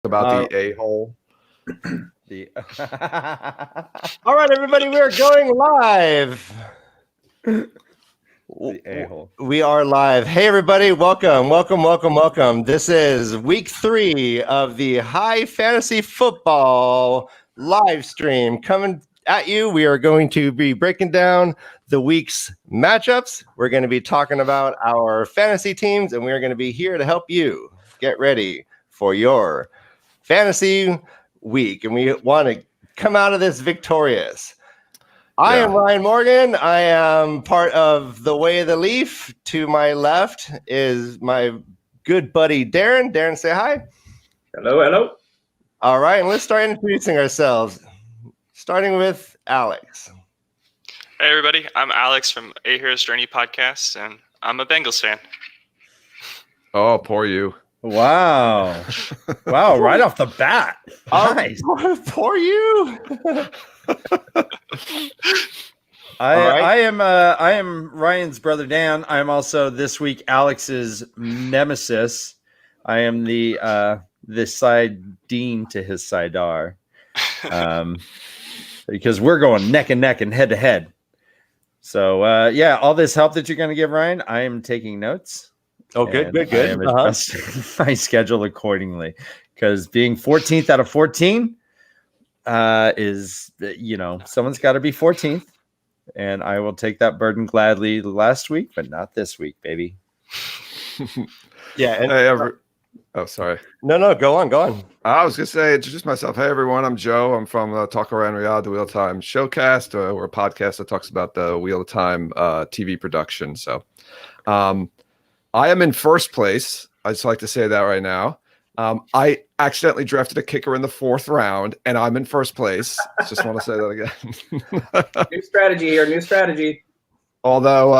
about the a-hole. All right, everybody, we're going live. The a-hole. We are live. Hey, everybody, welcome. This is week 3 of the High Fantasy Football live stream coming at you. We are going to be breaking down the week's matchups. We're going to be talking about our fantasy teams, and we're going to be here to help you get ready for your fantasy week, and we want to come out of this victorious. I am Ryan Morgan. I am part of The Way of the Leaf. To my left is my good buddy Darren. Darren, say hi. Hello. All right, and let's start introducing ourselves, starting with Alex. Hey everybody, I'm Alex from A Hero's Journey podcast, and I'm a Bengals fan. Oh, poor you. Wow. Right off the bat. Nice. Poor you. I am Ryan's brother Dan. I am also this week Alex's nemesis. I am the side dean to his sidar. Because we're going neck and neck and head to head. So all this help that you're going to give Ryan, I am taking notes. Oh, good. I am adjusting my schedule accordingly, because being 14th out of 14 is, someone's got to be 14th, and I will take that burden gladly last week, but not this week, baby. Yeah. Sorry. No, go on. I was going to say, introduce myself. Hey, everyone. I'm Joe. I'm from Talk Around Riyadh, the Wheel of Time Showcast. We're a podcast that talks about the Wheel of Time TV production. So I am in first place. I just like to say that right now. I accidentally drafted a kicker in the 4th round, and I'm in first place. Just want to say that again. New strategy. Although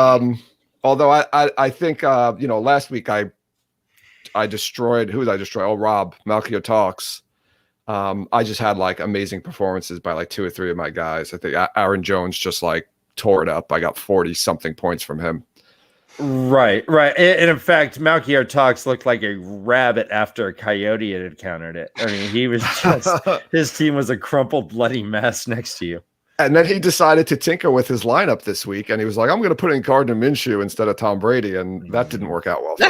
I think last week I destroyed. Who did I destroy? Oh, Rob Malchio Talks. I just had like amazing performances by like 2 or 3 of my guys. I think Aaron Jones just like tore it up. I got 40 something points from him. Right. And in fact, Malchior Talks looked like a rabbit after a coyote had encountered it. I mean, he was just, his team was a crumpled, bloody mess next to you. And then he decided to tinker with his lineup this week, and he was like, I'm going to put in Gardner Minshew instead of Tom Brady, and that didn't work out well for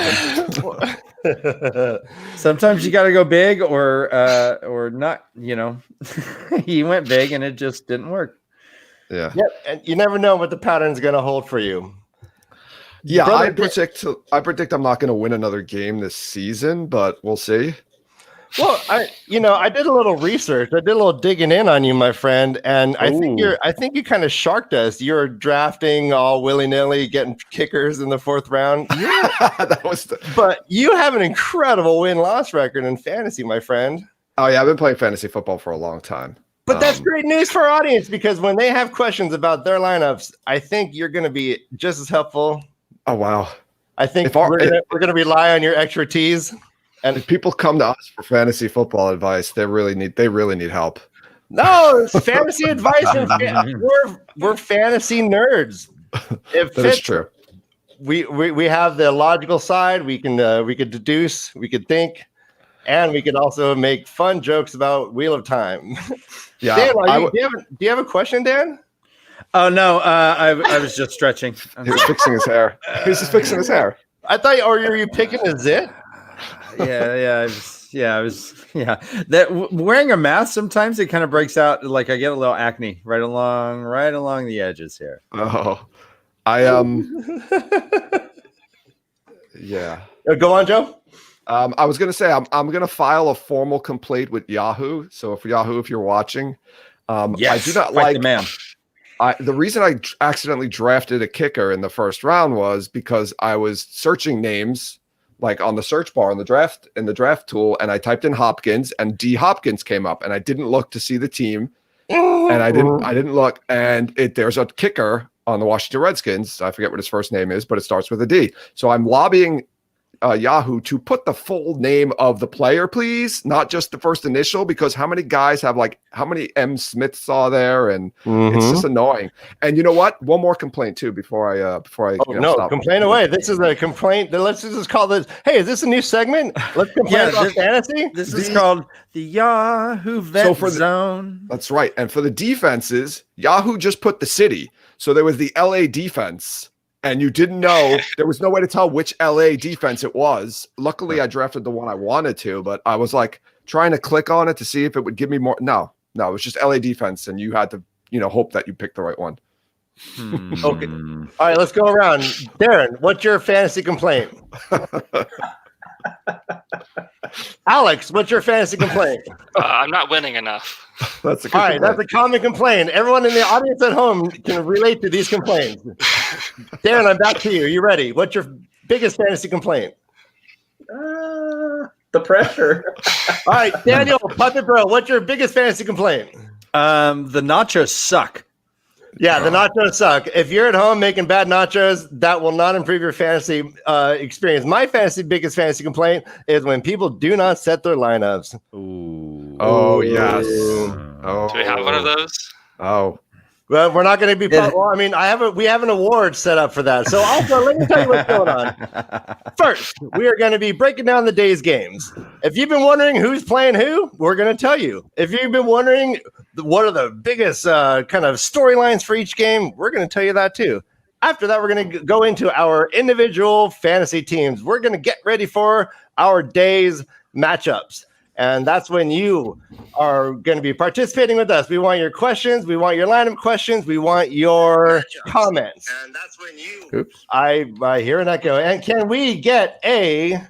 him. Sometimes you got to go big or not, He went big, and it just didn't work. Yeah. And you never know what the pattern's going to hold for you. Yeah, I predict I'm not going to win another game this season, but we'll see. Well, I did a little research. I did a little digging in on you, my friend, and I think you kind of sharked us. You're drafting all willy-nilly, getting kickers in the 4th round. But you have an incredible win-loss record in fantasy, my friend. Oh yeah, I've been playing fantasy football for a long time. But that's great news for our audience, because when they have questions about their lineups, I think you're going to be just as helpful. Oh wow! I think we're going to rely on your expertise. And if people come to us for fantasy football advice, they really need help. No, it's fantasy advice. We're fantasy nerds. That is true. We have the logical side. We can deduce. We could think, and we could also make fun jokes about Wheel of Time. Yeah. Dan, do you have a question, Dan? Oh no, I was just stretching. He was fixing his hair. He was just fixing his hair. I thought, or were you picking a zit? I was. That wearing a mask, sometimes it kind of breaks out. Like I get a little acne right along the edges here. Oh, yeah. Go on, Joe. I was going to say I'm going to file a formal complaint with Yahoo. So if you're watching, yes, I do not like the man. The reason I accidentally drafted a kicker in the 1st round was because I was searching names like on the search bar in the draft tool, and I typed in Hopkins, and D Hopkins came up, and I didn't look to see the team, and I didn't look, and there's a kicker on the Washington Redskins. I forget what his first name is, but it starts with a D. So I'm lobbying Yahoo to put the full name of the player, please, not just the first initial, because how many guys have like how many M. Smiths are there, and it's just annoying. And you know what? One more complaint too before I stop. Complain away. This is a complaint. Let's just call this. Hey, is this a new segment? Let's complain about fantasy. This is called the Yahoo Vet Zone. That's right. And for the defenses, Yahoo just put the city. So there was the LA defense, and you didn't know. There was no way to tell which LA defense it was. Luckily, I drafted the one I wanted to, but I was like trying to click on it to see if it would give me more. No, it was just LA defense, and you had to, hope that you picked the right one. Okay. All right, let's go around. Darren, what's your fantasy complaint? Alex, what's your fantasy complaint? I'm not winning enough. That's a good All right, complaint. that's a common complaint. Everyone in the audience at home can relate to these complaints. Darren, I'm back to you. You ready? What's your biggest fantasy complaint? The pressure. All right, Daniel, Puppet Bro, what's your biggest fantasy complaint? The nachos suck. Yeah, the nachos suck. If you're at home making bad nachos, that will not improve your fantasy experience. My biggest fantasy complaint is when people do not set their lineups. Ooh. Oh, yes. Oh. Do we have one of those? Oh. Well, we're not going to be. Well, I mean, we have an award set up for that. So also, let me tell you what's going on. First, we are going to be breaking down the day's games. If you've been wondering who's playing who, we're going to tell you. If you've been wondering what are the biggest kind of storylines for each game, we're going to tell you that too. After that, we're going to go into our individual fantasy teams. We're going to get ready for our day's matchups. And that's when you are going to be participating with us. We want your questions. We want your lineup questions. We want your comments. And that's when you. Oops. I hear an echo. And can we get a?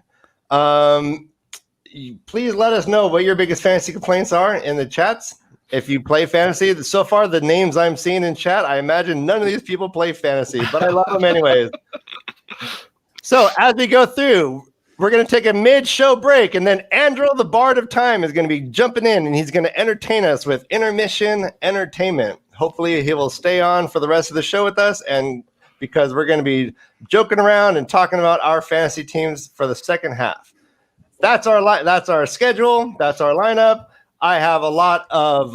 Please let us know what your biggest fantasy complaints are in the chats. If you play fantasy, so far the names I'm seeing in chat, I imagine none of these people play fantasy, but I love them anyways. So as we go through, we're going to take a mid-show break, and then Andrew, the Bard of Time, is going to be jumping in, and he's going to entertain us with intermission entertainment. Hopefully, he will stay on for the rest of the show with us, and because we're going to be joking around and talking about our fantasy teams for the second half. That's our schedule. That's our lineup. I have a lot of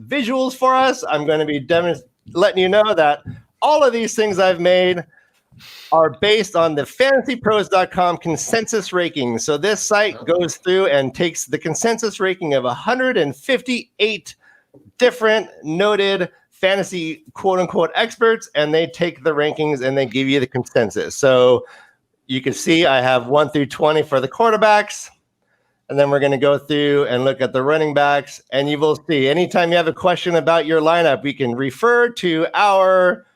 visuals for us. I'm going to be letting you know that all of these things I've made are based on the fantasypros.com consensus ranking. So this site goes through and takes the consensus ranking of 158 different noted fantasy quote unquote experts, and they take the rankings and they give you the consensus. So you can see I have 1 through 20 for the quarterbacks. And then we're going to go through and look at the running backs, and you will see anytime you have a question about your lineup, we can refer to our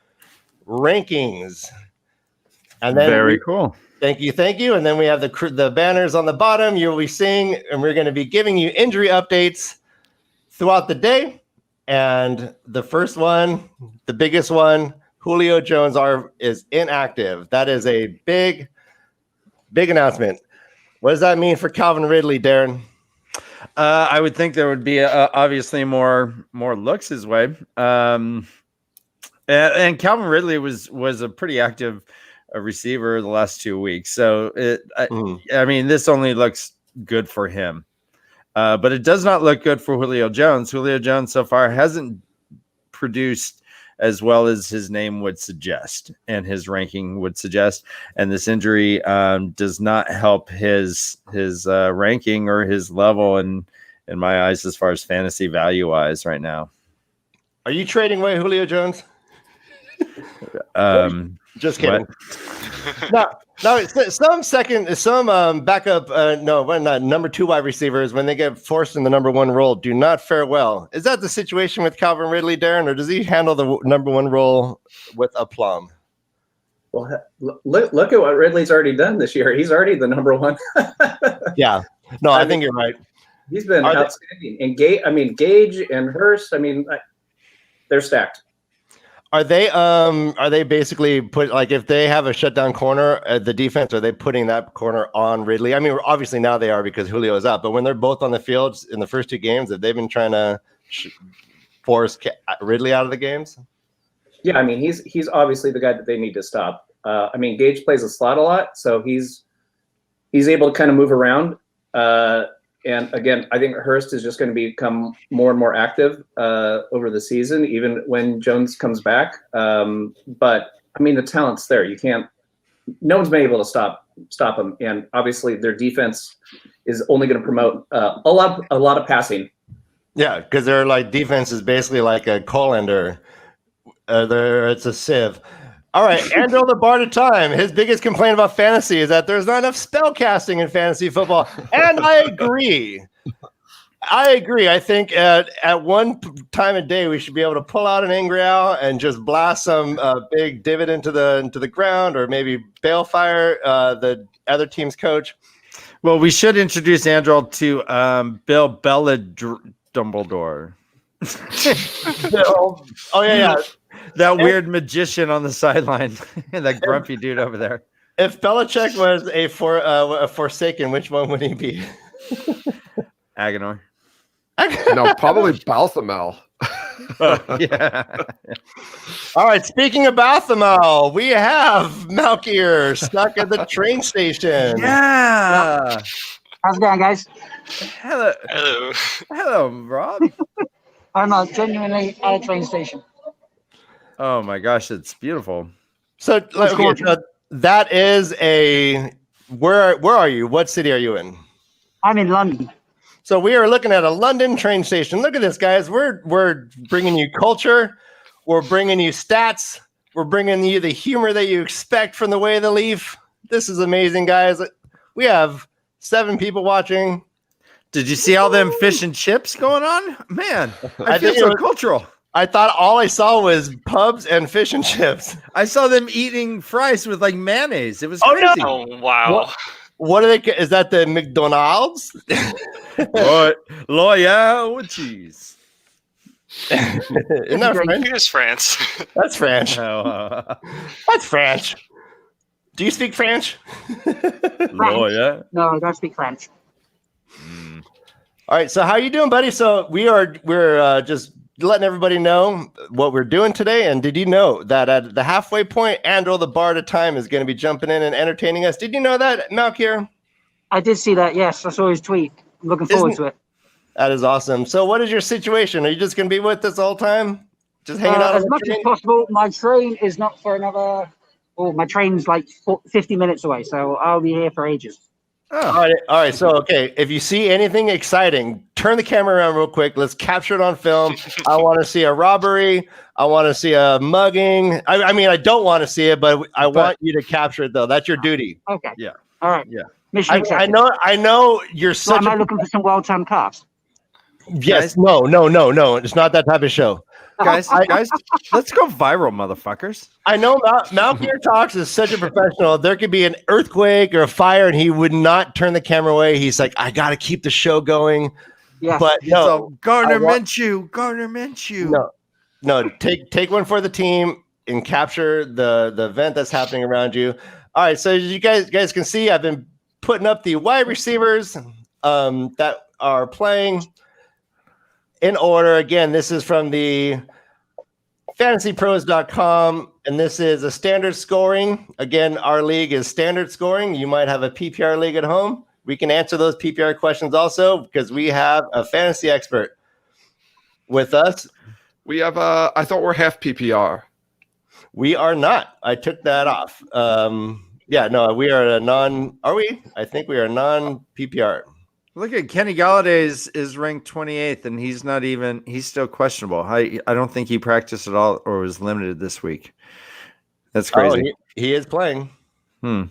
rankings. And then Very cool. Thank you. And then we have the banners on the bottom. You'll be seeing, and we're going to be giving you injury updates throughout the day. And the first one, the biggest one, Julio Jones is inactive. That is a big announcement. What does that mean for Calvin Ridley, Darren? I would think there would be obviously more looks his way. And Calvin Ridley was a pretty active receiver the last 2 weeks. So I mean, this only looks good for him. But it does not look good for Julio Jones. Julio Jones so far hasn't produced as well as his name would suggest and his ranking would suggest. And this injury does not help his ranking or his level in my eyes as far as fantasy value wise right now. Are you trading away Julio Jones? Just kidding. Some backup, number 2 wide receivers, when they get forced in the number 1 role, do not fare well. Is that the situation with Calvin Ridley, Darren, or does he handle the number 1 role with aplomb? Well, look at what Ridley's already done this year. He's already the number 1. Yeah. No, I think you're right. He's been outstanding. And Gage and Hurst, they're stacked. Are they basically if they have a shutdown corner at the defense, are they putting that corner on Ridley? I mean, obviously now they are because Julio is out, but when they're both on the field in the first 2 games, have they been trying to force Ridley out of the games? Yeah, he's obviously the guy that they need to stop. Gage plays a slot a lot, so he's he's able to kind of move around. And again, I think Hurst is just going to become more and more active over the season, even when Jones comes back. But I mean, the talent's there. You can't. No one's been able to stop them, and obviously their defense is only going to promote a lot of passing. Yeah, because their like defense is basically like a colander. It's a sieve. All right, Andrew the Bard of Time. His biggest complaint about fantasy is that there's not enough spell casting in fantasy football, and I agree. I think at one time a day we should be able to pull out an Ingral and just blast some big divot into the ground, or maybe balefire the other team's coach. Well, we should introduce Andrew to Bill Bella Dumbledore. Oh yeah. That weird magician on the sideline, that grumpy dude over there. If Belichick was a Forsaken, which one would he be? Agonor. No, probably Balthamel. Yeah. All right. Speaking of Balthamel, we have Malkier stuck at the train station. Yeah. How's it going, guys? Hello, Rob. I'm genuinely at a train station. Oh my gosh, it's beautiful. So, that is a where are you? What city are you in? I'm in London. So we are looking at a London train station. Look at this, guys. We're bringing you culture. We're bringing you stats. We're bringing you the humor that you expect from the Way of the Leaf. This is amazing, guys. We have 7 people watching. Did you see all them fish and chips going on? Man, I feel so cultural. I thought all I saw was pubs and fish and chips. I saw them eating fries with like mayonnaise. It was crazy. Oh, wow. What are they? Is that the McDonald's? Loyal with cheese. Isn't that French? Here's France. That's French. That's French. Do you speak French? Loyal. No, I don't speak French. All right. So how you doing, buddy? So we're just letting everybody know what we're doing today. And did you know that at the halfway point, Andrew the Bard of Time is going to be jumping in and entertaining us? Did you know that, Malkier? I did see that, yes. I saw his tweet. I'm looking forward to it. That is awesome. So what is your situation? Are you just going to be with us all the time? Just hanging out? As much as possible. My train is not for another... Oh, my train's like 50 minutes away, so I'll be here for ages. Oh. All right. So, okay, if you see anything exciting, turn the camera around real quick. Let's capture it on film. I want to see a robbery. I want to see a mugging. I mean, I don't want to see it, but I want you to capture it, though. That's your duty. Okay. Yeah. All right. Yeah. Mission accepted. I know you're So such am I looking for some well-timed cars? Yes. No. It's not that type of show. Guys, let's go viral, motherfuckers. I know Malkier Talks is such a professional. There could be an earthquake or a fire, and he would not turn the camera away. He's like, I got to keep the show going. Yeah. But no, So, Gardner Minshew. No. Take one for the team and capture the event that's happening around you. All right. So as you guys can see, I've been putting up the wide receivers that are playing in order. Again, this is from the fantasypros.com, and this is a standard scoring. Again, our league is standard scoring. You might have a PPR league at home. We can answer those PPR questions also because we have a fantasy expert with us. We have I thought we're half PPR. We are not. I took that off. We are a non. Are we? I think we are non-PPR. Look at Kenny Galladay is ranked 28th, and he's still questionable. I don't think he practiced at all or was limited this week. That's crazy. He is playing. No,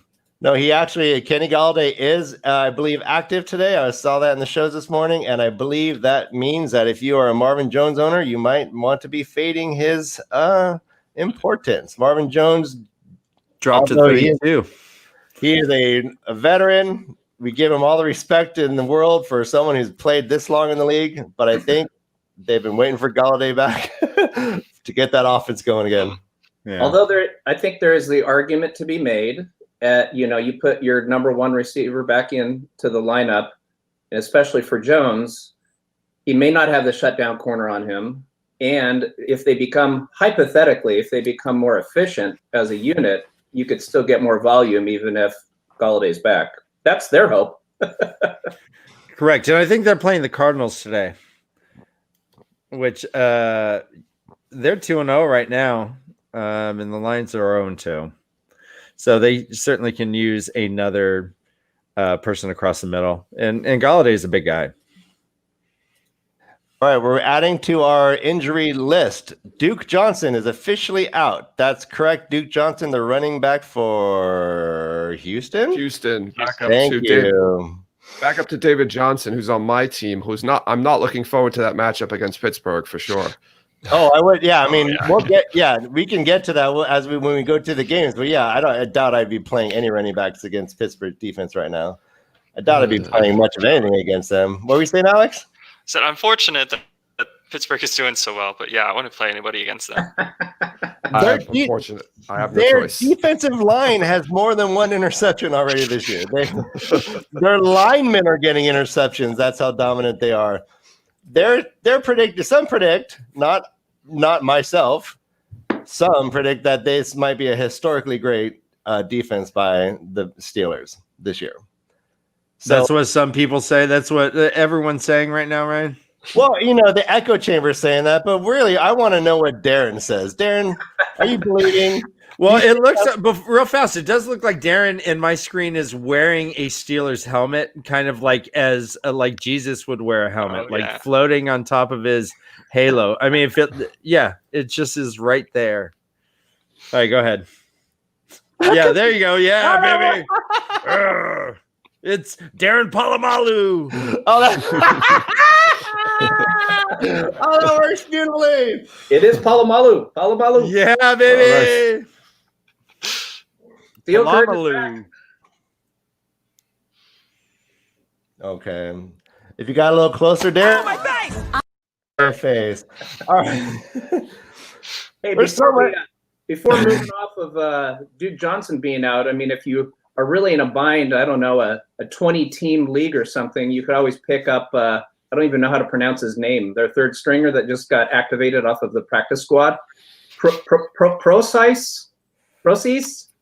Kenny Galladay is, I believe, active today. I saw that in the shows this morning, and I believe that means that if you are a Marvin Jones owner, you might want to be fading his importance. Marvin Jones dropped to 32. He is a veteran. We give him all the respect in the world for someone who's played this long in the league, but I think they've been waiting for Galladay back to get that offense going again. Yeah. Although I think there is the argument to be made. You put your number one receiver back into the lineup, and especially for Jones, he may not have the shutdown corner on him. And if they become more efficient as a unit, you could still get more volume even if Galladay's back. That's their hope. Correct. And I think they're playing the Cardinals today, which they're 2-0 right now. And the Lions are 0-2. So they certainly can use another person across the middle. And Galladay is a big guy. All right, we're adding to our injury list. Duke Johnson is officially out. That's correct. Duke Johnson, the running back for Houston. Houston. Thank you. Back up to David Johnson, who's on my team. I'm not looking forward to that matchup against Pittsburgh for sure. Oh, I would. Yeah, I mean, we can get to that when we go to the games. But yeah, I doubt I'd be playing any running backs against Pittsburgh defense right now. I doubt I'd be playing much of anything against them. What were you saying, Alex? So I'm fortunate that Pittsburgh is doing so well, but yeah, I wouldn't play anybody against them. I'm unfortunate. I have no Their choice. defensive line has more than one interception already this year. Their linemen are getting interceptions. That's how dominant they are. They're predicted. Some predict, not myself. Some predict that this might be a historically great defense by the Steelers this year. So, that's what some people say. That's what everyone's saying right now, Ryan. Well, the echo chamber is saying that, but really, I want to know what Darren says. Darren, are you believing? Well, it looks real fast. It does look like Darren in my screen is wearing a Steelers helmet, kind of like like Jesus would wear a helmet, floating on top of his halo. I mean, it just is right there. All right, go ahead. Yeah, there you go. Yeah, baby. It's Darren Palomalu. That works beautifully. It is Palomalu. Palomalu. Yeah, baby. Palomalu. Okay. If you got a little closer, Darren. Oh, my face. Her face. All right. Hey, before moving off of Duke Johnson being out, I mean, if you are really in a bind, I don't know, a 20-team league or something, you could always pick up, I don't even know how to pronounce his name, their third stringer that just got activated off of the practice squad. Proceis?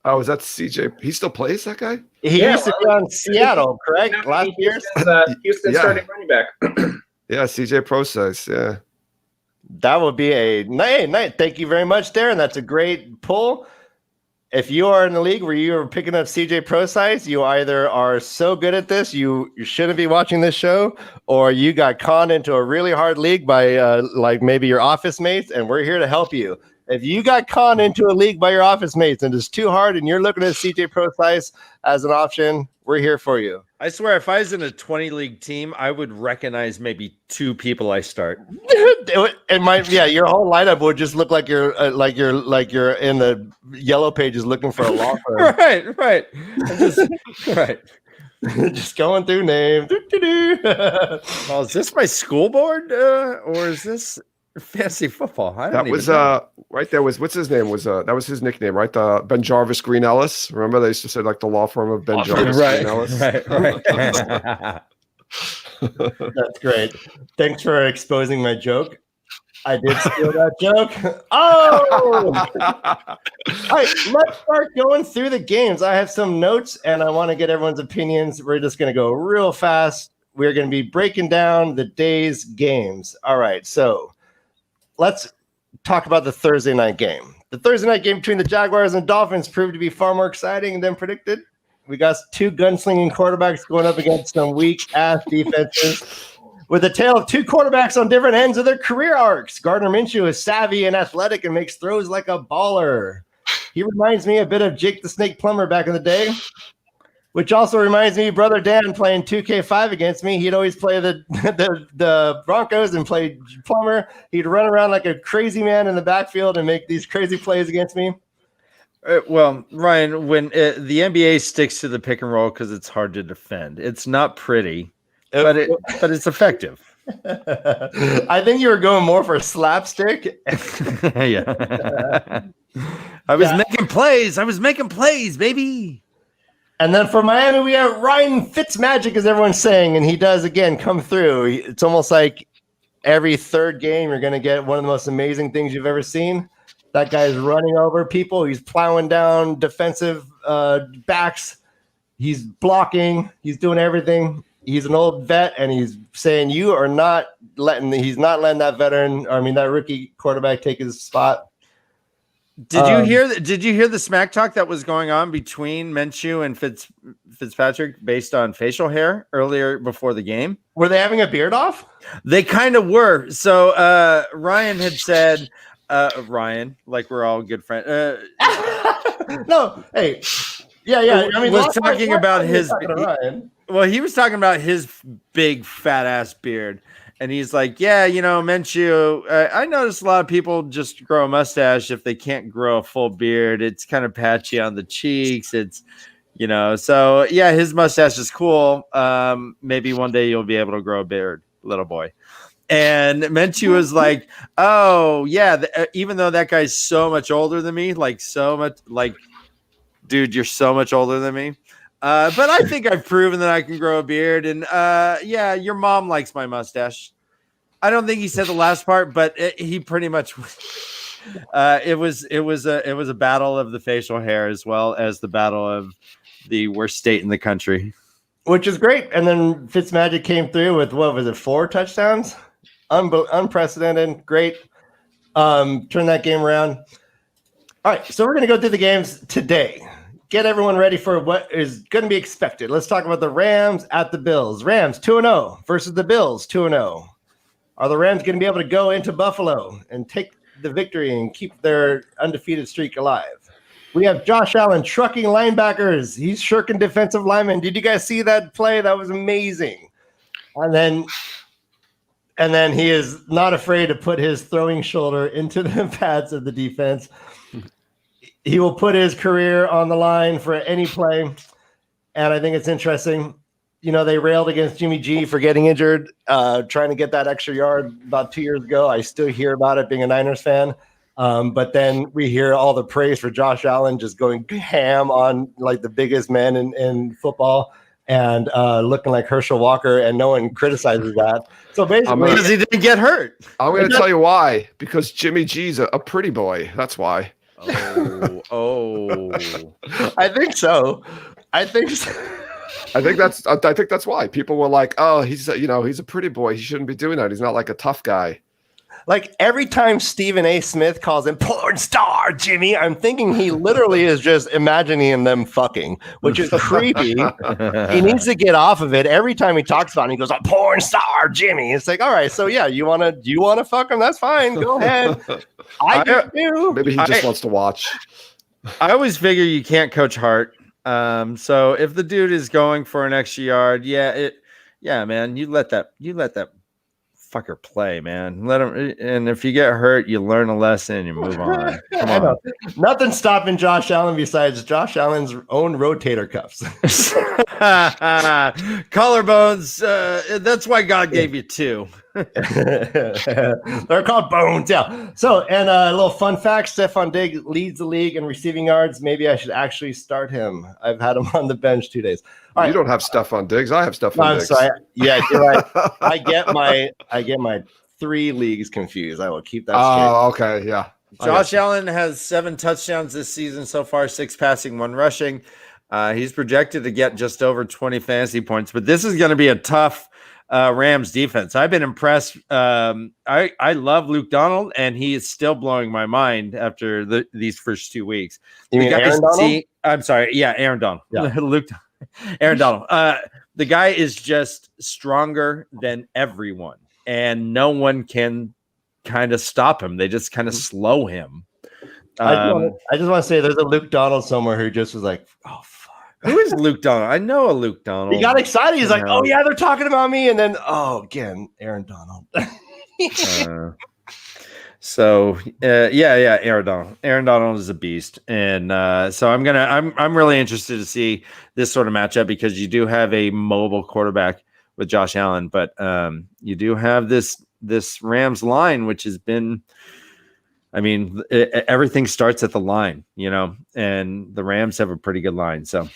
Oh, is that CJ? He still plays, that guy? He used to be on Seattle, correct? Last year? Houston starting running back. Yeah, CJ Proceis, yeah. That would be a night. Thank you very much, Darren. That's a great pull. If you are in the league where you are picking up CJ Proceis, you either are so good at this, you shouldn't be watching this show, or you got conned into a really hard league by like maybe your office mates, and we're here to help you. If you got conned into a league by your office mates and it's too hard and you're looking at CJ Proceis as an option, we're here for you. I swear, if I was in a 20-league team, I would recognize maybe 2 people I start. Your whole lineup would just look like you're in the yellow pages looking for a law firm. Right. Right. Just going through names. Well, is this my school board or is this fantasy football? That was right there was what's his name was that was his nickname, right? Ben Jarvis Green Ellis. Remember they used to say like the law firm of Ben Jarvis Green Ellis. Right. That's great. Thanks for exposing my joke. I did steal that joke. Oh! All right, let's start going through the games. I have some notes and I want to get everyone's opinions. We're just going to go real fast. We're going to be breaking down the day's games. All right, so let's talk about the Thursday night game. The Thursday night game between the Jaguars and Dolphins proved to be far more exciting than predicted. We got 2 gunslinging quarterbacks going up against some weak-ass defenses. With a tale of 2 quarterbacks on different ends of their career arcs. Gardner Minshew is savvy and athletic and makes throws like a baller. He reminds me a bit of Jake the Snake Plumber back in the day. Which also reminds me, Brother Dan playing 2K5 against me. He'd always play the Broncos and play Plumber. He'd run around like a crazy man in the backfield and make these crazy plays against me. Well, Ryan, when the NBA sticks to the pick and roll because it's hard to defend, it's not pretty, but it's effective. I think you were going more for slapstick. Yeah. I was making plays, baby. And then for Miami, we have Ryan Fitzmagic, as everyone's saying, and he does, again, come through. It's almost like every third game you're going to get one of the most amazing things you've ever seen. That guy's running over people. He's plowing down defensive backs. He's blocking. He's doing everything. He's an old vet, and he's saying he's not letting that rookie quarterback take his spot. Did you hear the smack talk that was going on between Minshew and Fitzpatrick based on facial hair earlier before the game? Were they having a beard off? They kind of were. So Ryan had said, Ryan, like we're all good friends. No, hey, yeah. I mean, was talking about his. Well, he was talking about his big fat ass beard. And he's like, yeah, Minshew, I noticed a lot of people just grow a mustache if they can't grow a full beard. It's kind of patchy on the cheeks. It's, so yeah, his mustache is cool. Maybe one day you'll be able to grow a beard, little boy. And Minshew was like, oh, yeah, even though that guy's so much older than me, dude, you're so much older than me. But I think I've proven that I can grow a beard, and yeah, your mom likes my mustache. I don't think he said the last part, but he pretty much. It was a battle of the facial hair as well as the battle of the worst state in the country, which is great. And then Fitzmagic came through with 4 touchdowns, unprecedented, great. Turn that game around. All right, so we're going to go through the games today. Get everyone ready for what is going to be expected. Let's talk about the Rams at the Bills. Rams 2-0 versus the Bills 2-0. Are the Rams going to be able to go into Buffalo and take the victory and keep their undefeated streak alive? We have Josh Allen trucking linebackers. He's shirking defensive linemen. Did you guys see that play? That was amazing. And then he is not afraid to put his throwing shoulder into the pads of the defense. He will put his career on the line for any play. And I think it's interesting. They railed against Jimmy G for getting injured, trying to get that extra yard about 2 years ago. I still hear about it being a Niners fan. But then we hear all the praise for Josh Allen just going ham on like the biggest man in football and looking like Herschel Walker, and no one criticizes that. So basically, because he didn't get hurt. I'm going to tell you why. Because Jimmy G's a pretty boy. That's why. Oh. I think so. I think that's why people were like, "Oh, he's a pretty boy. He shouldn't be doing that. He's not like a tough guy." Like every time Stephen A. Smith calls him porn star Jimmy, I'm thinking he literally is just imagining them fucking, which is creepy. He needs to get off of it. Every time he talks about it, he goes, porn star Jimmy. It's like, all right, so yeah, do you want to fuck him? That's fine. Go ahead. I do. Maybe he just wants to watch. I always figure you can't coach Hart. So if the dude is going for an extra yard, man, you let that fucker play, man. Let him, and if you get hurt, you learn a lesson and you move on. Come on. Nothing stopping Josh Allen besides Josh Allen's own rotator cuffs. Collarbones. That's why God gave you 2. They're called bones. Yeah. So, and a little fun fact: Stephon Diggs leads the league in receiving yards. Maybe I should actually start him. I've had him on the bench 2 days. All right. You don't have Stephon Diggs. I have Stephon Diggs. Sorry. Yeah, you're right. I get my 3 leagues confused. I will keep that straight. Oh, okay. Yeah. Josh Allen has 7 touchdowns this season so far, 6 passing, 1 rushing. He's projected to get just over 20 fantasy points, but this is going to be a tough Rams defense. I've been impressed. I love Luke Donald, and he is still blowing my mind after these first 2 weeks. You mean Aaron Donald? I'm sorry. Yeah, Aaron Donald. Yeah. Aaron Donald. The guy is just stronger than everyone, and no one can kind of stop him. They just kind of slow him. I just want to say there's a Luke Donald somewhere who just was like, oh, fuck. Who is Luke Donald? I know a Luke Donald. He got excited. He's like, oh, yeah, they're talking about me. And then, again, Aaron Donald. Aaron Donald. Aaron Donald is a beast. And so I'm really interested to see this sort of matchup because you do have a mobile quarterback with Josh Allen, but you do have this Rams line, which has been, everything starts at the line, and the Rams have a pretty good line. So,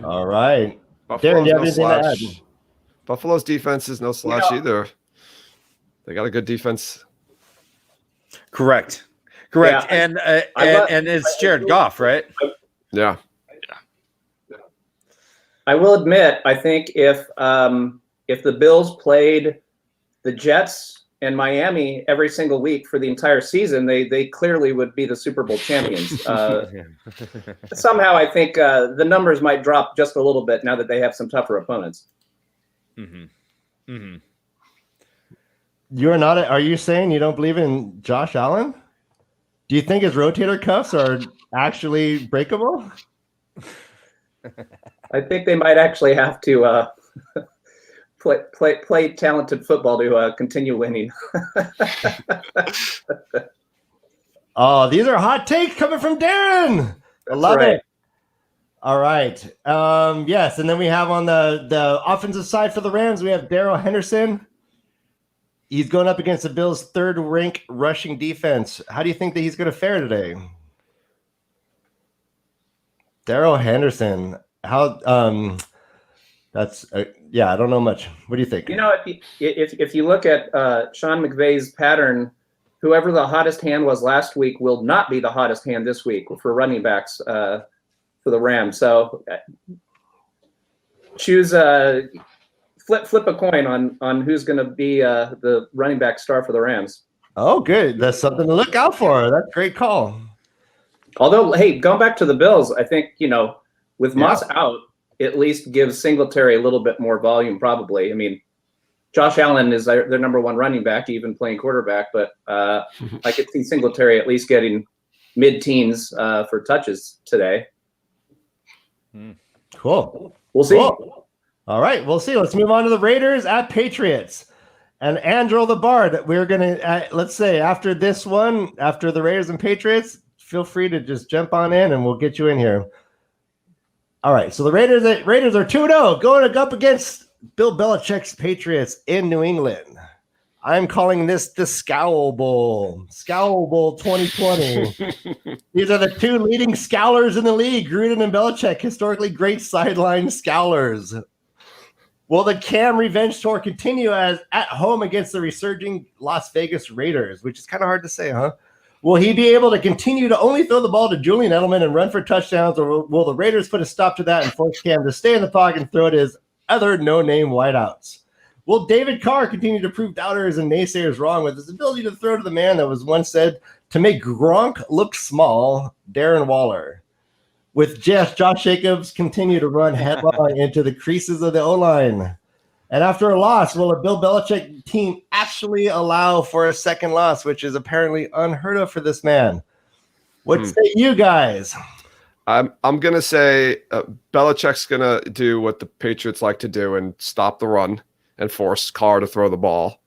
all right. Darren, do you have anything to add? Buffalo's defense is no slouch either. They got a good defense. Correct. Yeah, and it's Jared Goff, right? Yeah. I will admit, I think if the Bills played the Jets and Miami every single week for the entire season, they clearly would be the Super Bowl champions. Somehow, I think the numbers might drop just a little bit now that they have some tougher opponents. Mm-hmm. Mm-hmm. You're not. Are you saying you don't believe in Josh Allen? Do you think his rotator cuffs are actually breakable? I think they might actually have to play talented football to continue winning. Oh, these are hot takes coming from Darren. I love it. All right. Yes, and then we have on the offensive side for the Rams, we have Darrell Henderson. He's going up against the Bills' third-ranked rushing defense. How do you think that he's going to fare today? Darrell Henderson. How? That's yeah. I don't know much. What do you think? You know, if you look at Sean McVay's pattern, whoever the hottest hand was last week will not be the hottest hand this week for running backs for the Rams. So choose flip a coin on who's going to be the running back star for the Rams. Oh, good. That's something to look out for. That's a great call. Although, hey, going back to the Bills, I think, with Moss out, at least gives Singletary a little bit more volume, probably. I mean, Josh Allen is their number one running back, even playing quarterback, but I could see Singletary at least getting mid-teens for touches today. Cool. We'll see. Cool. All right, we'll see. Let's move on to the Raiders at Patriots. And Andrew the Bard, we're going to, let's say, after this one, after the Raiders and Patriots, feel free to just jump on in and we'll get you in here. All right, so the Raiders are 2-0, going up against Bill Belichick's Patriots in New England. I'm calling this the Scowl Bowl. Scowl Bowl 2020. These are the two leading scowlers in the league, Gruden and Belichick, historically great sideline scowlers. Will the Cam revenge tour continue as at home against the resurging Las Vegas Raiders, which is kind of hard to say, huh? Will he be able to continue to only throw the ball to Julian Edelman and run for touchdowns, or will the Raiders put a stop to that and force Cam to stay in the pocket and throw it his other no-name wideouts? Will David Carr continue to prove doubters and naysayers wrong with his ability to throw to the man that was once said to make Gronk look small, Darren Waller? With Josh Jacobs continue to run headlong into the creases of the O-line? And after a loss, will a Bill Belichick team actually allow for a second loss, which is apparently unheard of for this man? What say you guys? I'm going to say Belichick's going to do what the Patriots like to do and stop the run and force Carr to throw the ball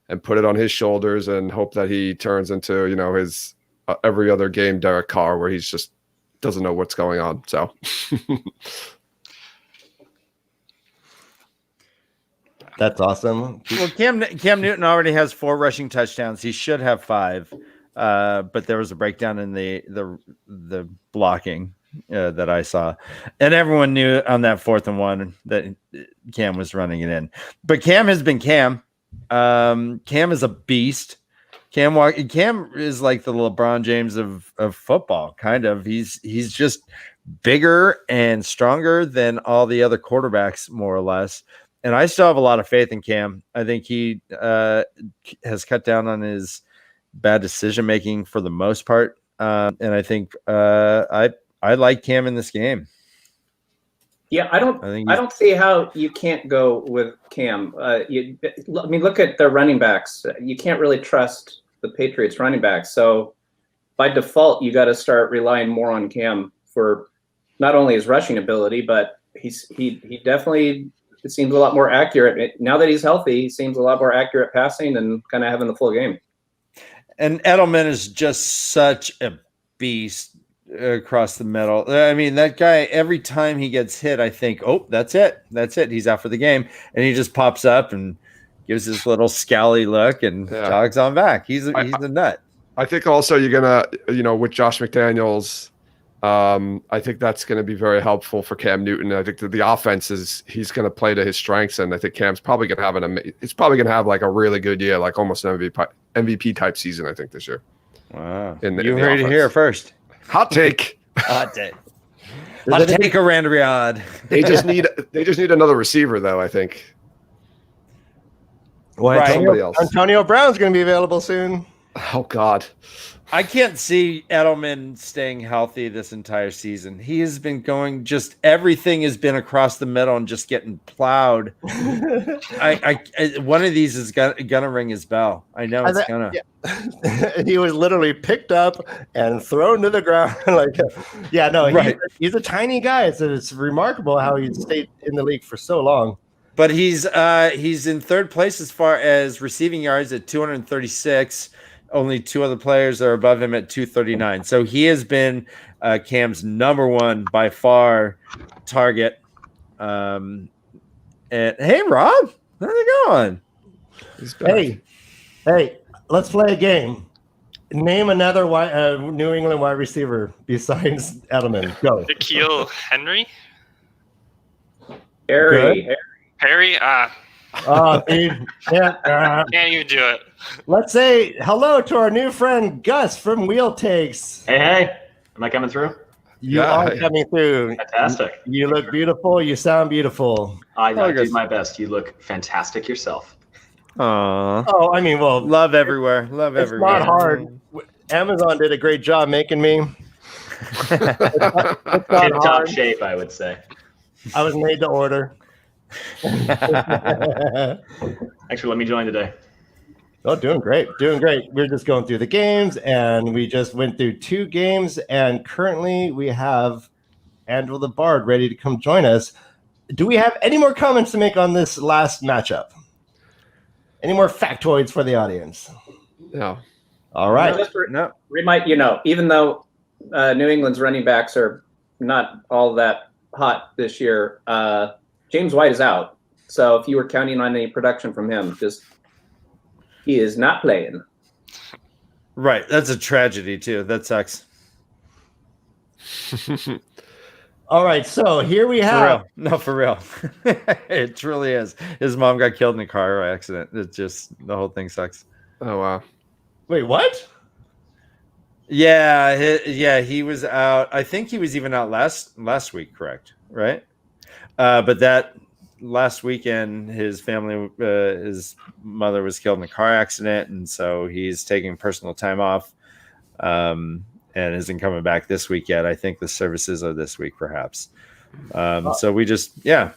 and put it on his shoulders and hope that he turns into, his every other game Derek Carr, where he's just doesn't know what's going on. So that's awesome. Well, Cam Newton already has 4 rushing touchdowns. He should have 5, but there was a breakdown in the blocking that I saw, and everyone knew on that 4th and 1 that Cam was running it in. But Cam has been Cam. Cam is a beast. Cam is like the LeBron James of football, kind of. He's just bigger and stronger than all the other quarterbacks, more or less. And I still have a lot of faith in Cam. I think he has cut down on his bad decision making for the most part, and I think I like Cam in this game. Yeah, I don't see how you can't go with Cam. Look at their running backs. You can't really trust the Patriots running backs. So by default, you got to start relying more on Cam for not only his rushing ability, but he definitely seems a lot more accurate. Now that he's healthy, he seems a lot more accurate passing and kind of having the full game. And Edelman is just such a beast across the middle. I mean, that guy, every time he gets hit, I think, oh, that's it. He's out for the game. And he just pops up and gives this little scowly look and jogs on back. He's a nut. I think also you're going to, with Josh McDaniels, I think that's going to be very helpful for Cam Newton. I think that the offense he's going to play to his strengths. And I think Cam's probably going to have like a really good year, like almost an MVP type season, I think, this year. Wow. You heard it here first. Hot take. Hot take. I'll take a Randriad. They just need another receiver, though. I think. Well, Right. Somebody else. Antonio Brown's going to be available soon. Oh God. I can't see Edelman staying healthy this entire season. He has been going everything has been across the middle and just getting plowed. One of these is gonna ring his bell. I know it's gonna. Yeah. He was literally picked up and thrown to the ground. Right. He's a tiny guy. It's remarkable how he stayed in the league for so long. But he's in third place as far as receiving yards at 236. Only two other players are above him at 239. So he has been Cam's number one by far target. And hey, Rob, how's it going? Hey, let's play a game. Name another New England wide receiver besides Edelman. Go. N'Keal Henry? Harry. Harry? Oh, dude. Yeah. Can't even do it. Let's say hello to our new friend Gus from Wheel Takes. Hey, am I coming through? You are coming through. Fantastic. You look beautiful. You sound beautiful. I do my best. You look fantastic yourself. Aww. Oh, I mean, well, Love everywhere. Love it's everywhere. not hard. Amazon did a great job making me. It's not Tip-top hard. shape, I would say. I was made to order. Actually, let me join today. Oh, doing great. We're just going through the games, and we just went through 2 games, and currently we have Andrew the Bard ready to come join us. Do we have any more comments to make on this last matchup? Any more factoids for the audience? No. All right. No. Even though New England's running backs are not all that hot this year, James White is out. So if you were counting on any production from him, he is not playing. Right. That's a tragedy too. That sucks. All right. So here we have. For real. It truly is. His mom got killed in a car accident. It's just the whole thing sucks. Oh wow. Wait, what? Yeah, he was out. I think he was even out last week, correct? Right? But that last weekend, his family, his mother was killed in a car accident, and so he's taking personal time off, and isn't coming back this week yet. I think the services are this week, perhaps. So we just, I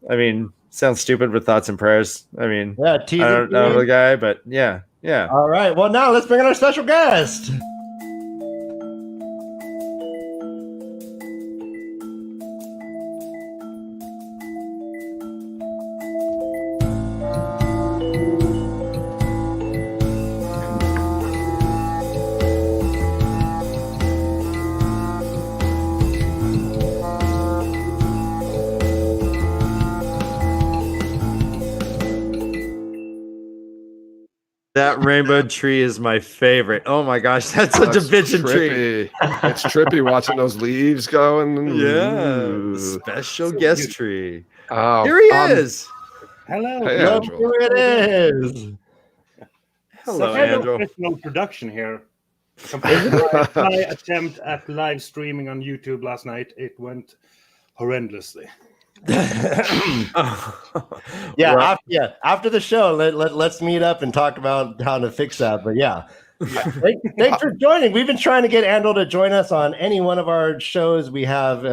mean, sounds stupid, but thoughts and prayers. I mean, I don't know the guy, but yeah. All right. Well, now let's bring in our special guest. That rainbow tree is my favorite. Oh my gosh, that's such a bitchin' tree. It's trippy watching those leaves going. Yeah, special guest tree. Oh, Here he is. Hello. Hey, Look Andrew. who it is. Hello, Kind of Andrew. professional production here. Compared to my attempt at live streaming on YouTube last night, it went horrendously. After the show, let's meet up and talk about how to fix that. But thanks for joining. We've been trying to get Andrew to join us on any one of our shows. We have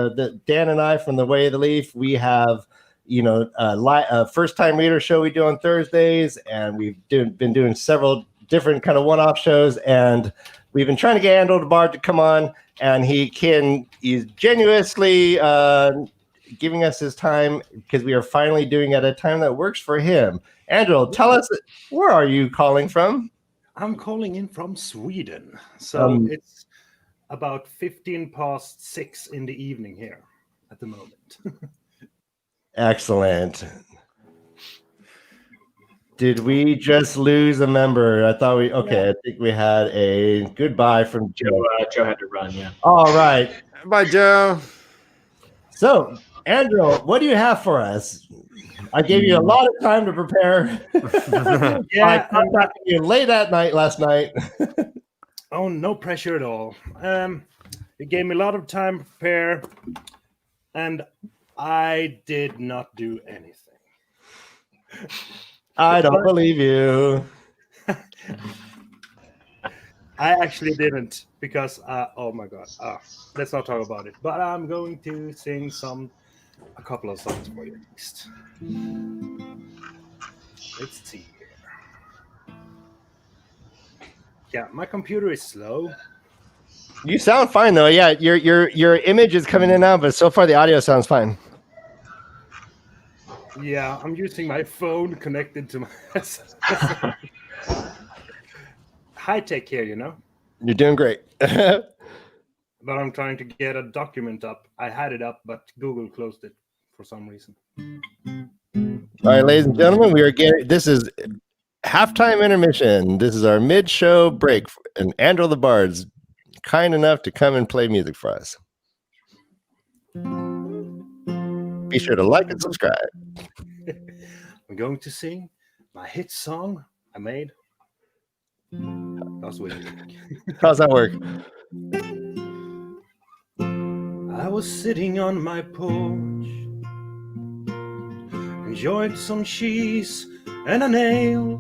Dan and I from The Way of the Leaf. We have a first time reader show we do on Thursdays, and we've been doing several different kind of one-off shows, and we've been trying to get Andrew the Bard to come on, and he's genuinely giving us his time because we are finally doing it at a time that works for him. Andrew, tell us, where are you calling from? I'm calling in from Sweden. So it's about 6:15 in the evening here at the moment. Excellent. Did we just lose a member? I think we had a goodbye from Joe. Joe had to run, yeah. All right. Bye, Joe. So, Andrew, what do you have for us? I gave you a lot of time to prepare. I contacted you late at night last night. Oh, no pressure at all. It gave me a lot of time to prepare. and I did not do anything. I don't believe you. I actually didn't because, oh my God, let's not talk about it. But I'm going to sing a couple of songs for you at least. Let's see here. Yeah, my computer is slow. You sound fine though. Yeah, your image is coming in now, but so far the audio sounds fine. Yeah, I'm using my phone connected to my high tech here, you know. You're doing great. But I'm trying to get a document up. I had it up, but Google closed it for some reason. All right, ladies and gentlemen, this is halftime intermission. This is our mid-show break, and Andrew the Bard's kind enough to come and play music for us. Be sure to like and subscribe. I'm going to sing my hit song I made. That's what you think. How's that work? I was sitting on my porch, enjoyed some cheese and a nail,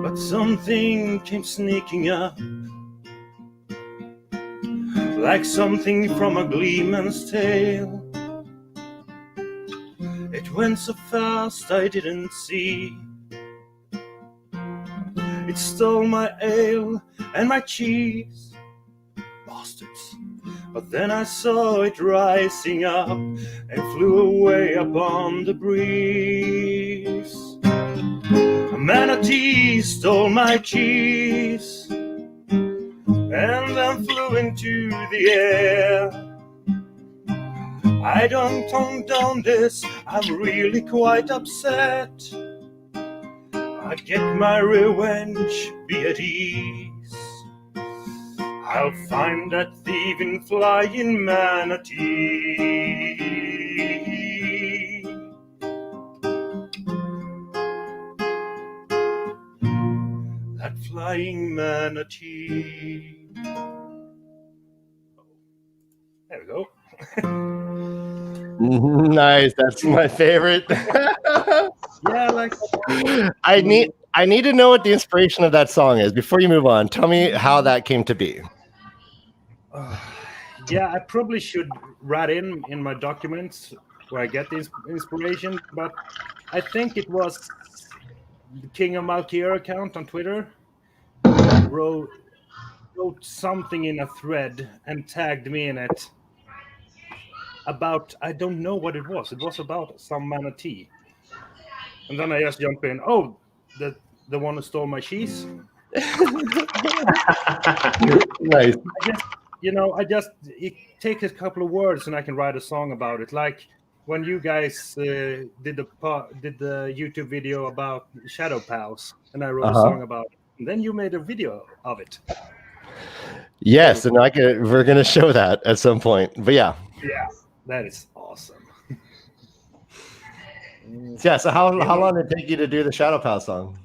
but something came sneaking up, like something from a gleeman's tale. It went so fast I didn't see. It stole my ale and my cheese, bastards. But then I saw it rising up and flew away upon the breeze. A manatee stole my cheese and then flew into the air. I don't condone this, I'm really quite upset. I get my revenge, be at ease. I'll find that thieving flying manatee. That flying manatee. There we go. Nice, that's my favorite. Yeah, like I need to know what the inspiration of that song is. Before you move on, tell me how that came to be. yeah, I probably should write in my documents where I get the inspiration, but I think it was the King of Malkier account on Twitter wrote something in a thread and tagged me in it about, I don't know what it was. It was about some manatee. And then I just jump in. Oh, the one who stole my cheese. Nice. It takes a couple of words and I can write a song about it. Like when you guys did the YouTube video about Shadow Pals, and I wrote a song about it. And then you made a video of it. Yes, and we're gonna show that at some point. But yeah, that is awesome. Yeah. So how long did it take you to do the Shadow Pal song?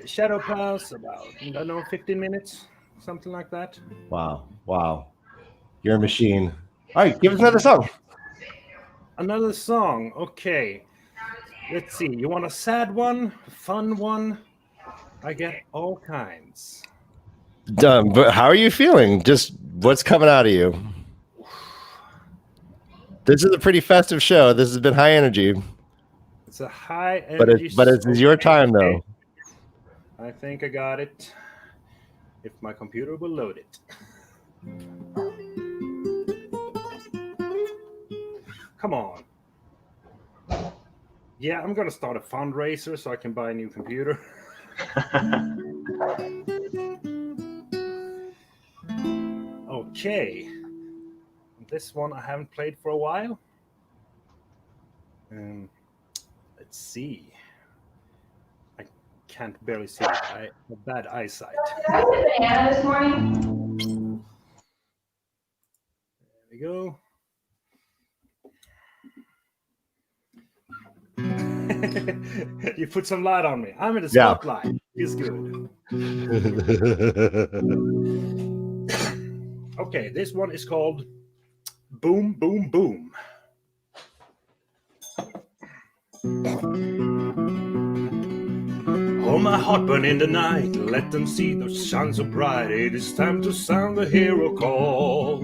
Shadow Pals, about 15 minutes, something like that. Wow. You're a machine. All right, give us another song. Another song. Okay. Let's see. You want a sad one? A fun one? I get all kinds. But how are you feeling? Just what's coming out of you? This is a pretty festive show. This has been high energy. It's a high energy. But it's your time though. I think I got it. If my computer will load it. Come on. Yeah, I'm gonna start a fundraiser so I can buy a new computer. Okay. This one I haven't played for a while. Let's see. I can't barely see it. I have bad eyesight. Did I get a banana this morning? There we go. You put some light on me. I'm in the spotlight. It's good. Okay, this one is called Boom, boom, boom. Hold my heart burn in the night, let them see the sun so bright. It is time to sound the hero call.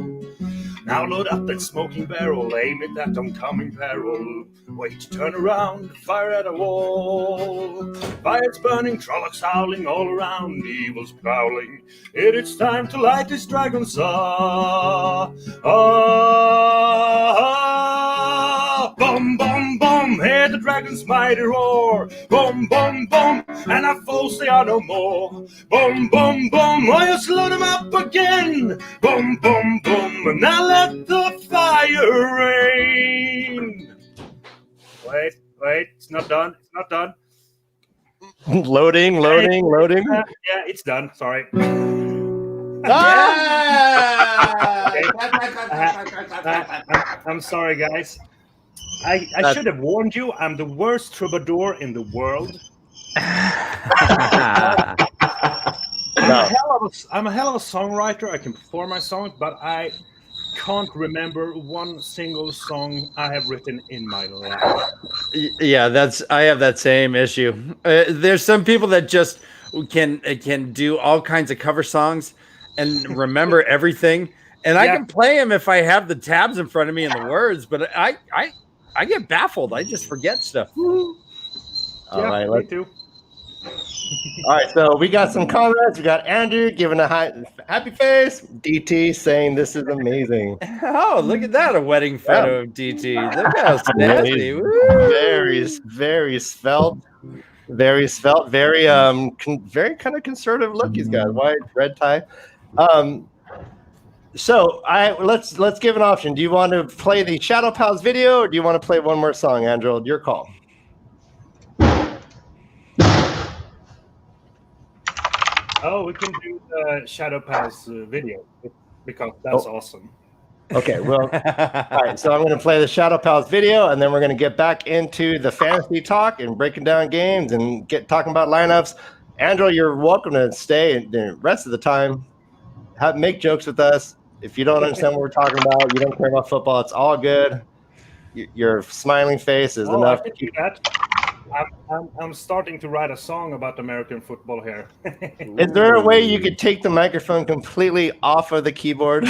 Now load up that smoking barrel, aim it at oncoming peril. Wait, turn around, fire at a wall. Fire's burning, trollocs howling all around, evil's prowling. It is time to light this dragon's saw. Boom, boom, boom, hear the dragon's mighty roar. Boom, boom, boom, and our foes they are no more. Boom, boom, boom, oh, you slow them up again. Boom, boom, boom, and now let the fire rain. Wait, it's not done. It's not done. Loading. Yeah, it's done. Sorry. I'm sorry, guys. I should have warned you. I'm the worst troubadour in the world. I'm a hell of a songwriter. I can perform my songs, but I can't remember one single song I have written in my life. Yeah, I have that same issue. There's some people that just can do all kinds of cover songs and remember everything, and I can play them if I have the tabs in front of me and the words, but I get baffled. I just forget stuff. All right, me too. All right, so we got some comments. We got Andrew giving a happy face. DT saying this is amazing. Oh, look at that. A wedding photo of DT. Look how snazzy. Very svelte. Very svelte. Very kind of conservative look he's got. White, red tie. So let's give an option. Do you want to play the Shadow Pals video, or do you want to play one more song, Andrew? Your call. Oh, we can do the Shadow Pals video because that's awesome. Okay, well, all right. So I'm going to play the Shadow Pals video, and then we're going to get back into the fantasy talk and breaking down games and talking about lineups. Andrew, you're welcome to stay the rest of the time. Make jokes with us. If you don't understand what we're talking about, you don't care about football, it's all good. Your smiling face is enough. I can do that. I'm starting to write a song about American football here. Is there a way you could take the microphone completely off of the keyboard?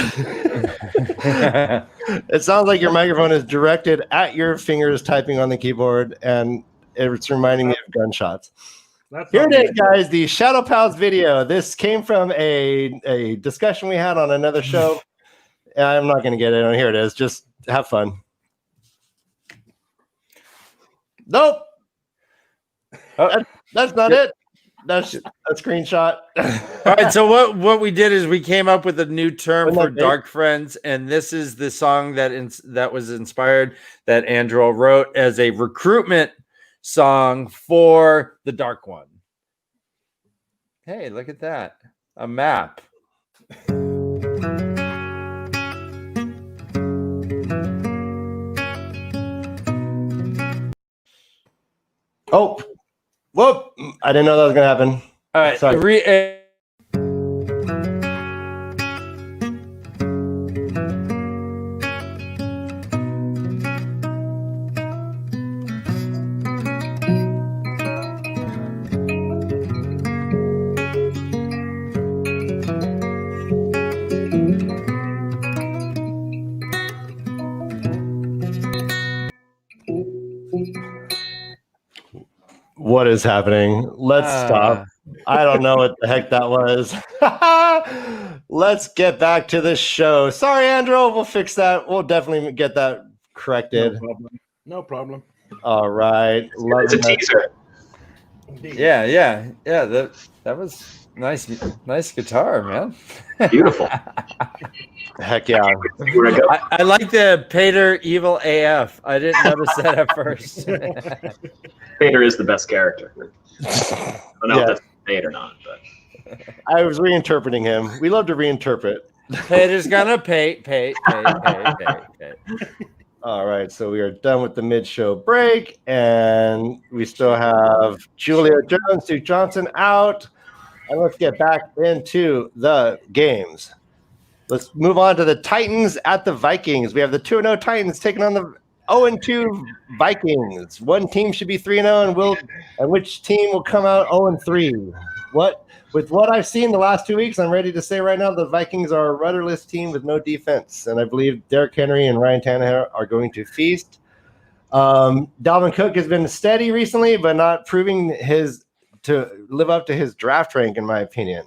It sounds like your microphone is directed at your fingers typing on the keyboard, and it's reminding me of gunshots. Here it is, guys, the Shadow Pals video. This came from a discussion we had on another show. I'm not going to get it on. Here it is. Just have fun. Nope. That's not it. That's a screenshot. All right. So what we did is we came up with a new term for Dark Friends, and this is the song that was inspired that Andrew wrote as a recruitment song for the Dark One. Hey, look at that. A map. Oh. Whoop! I didn't know that was going to happen. All right. Sorry. What is happening? Let's stop. I don't know what the heck that was. Let's get back to the show. Sorry, Andrew. We'll fix that. We'll definitely get that corrected. No problem. All right. It's a teaser. Yeah. That was nice guitar, man. Beautiful. Heck yeah. I like the Pater Evil AF. I didn't notice that at first. Pater is the best character. I don't know if that's Pater or not, but I was reinterpreting him. We love to reinterpret. Pater's gonna pay. All right, so we are done with the mid-show break, and we still have Julio Jones, Duke Johnson out, and let's get back into the games. Let's move on to the Titans at the Vikings. We have the 2-0 Titans taking on the 0-2 Vikings. One team should be 3-0, and which team will come out 0-3? With what I've seen the last 2 weeks, I'm ready to say right now the Vikings are a rudderless team with no defense, and I believe Derrick Henry and Ryan Tannehill are going to feast. Dalvin Cook has been steady recently, but not proving to live up to his draft rank, in my opinion.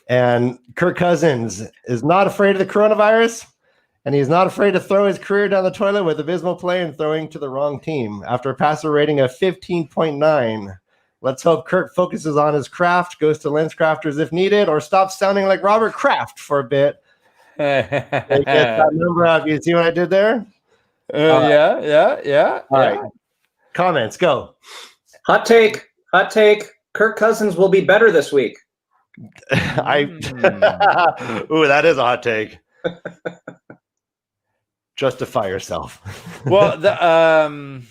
And Kirk Cousins is not afraid of the coronavirus, and he's not afraid to throw his career down the toilet with abysmal play and throwing to the wrong team. After a passer rating of 15.9, let's hope Kirk focuses on his craft, goes to LensCrafters if needed, or stops sounding like Robert Kraft for a bit. Get that number out. You see what I did there? Yeah. All right. Comments, go. Hot take. Kirk Cousins will be better this week. Ooh, that is a hot take. Justify yourself. Well, the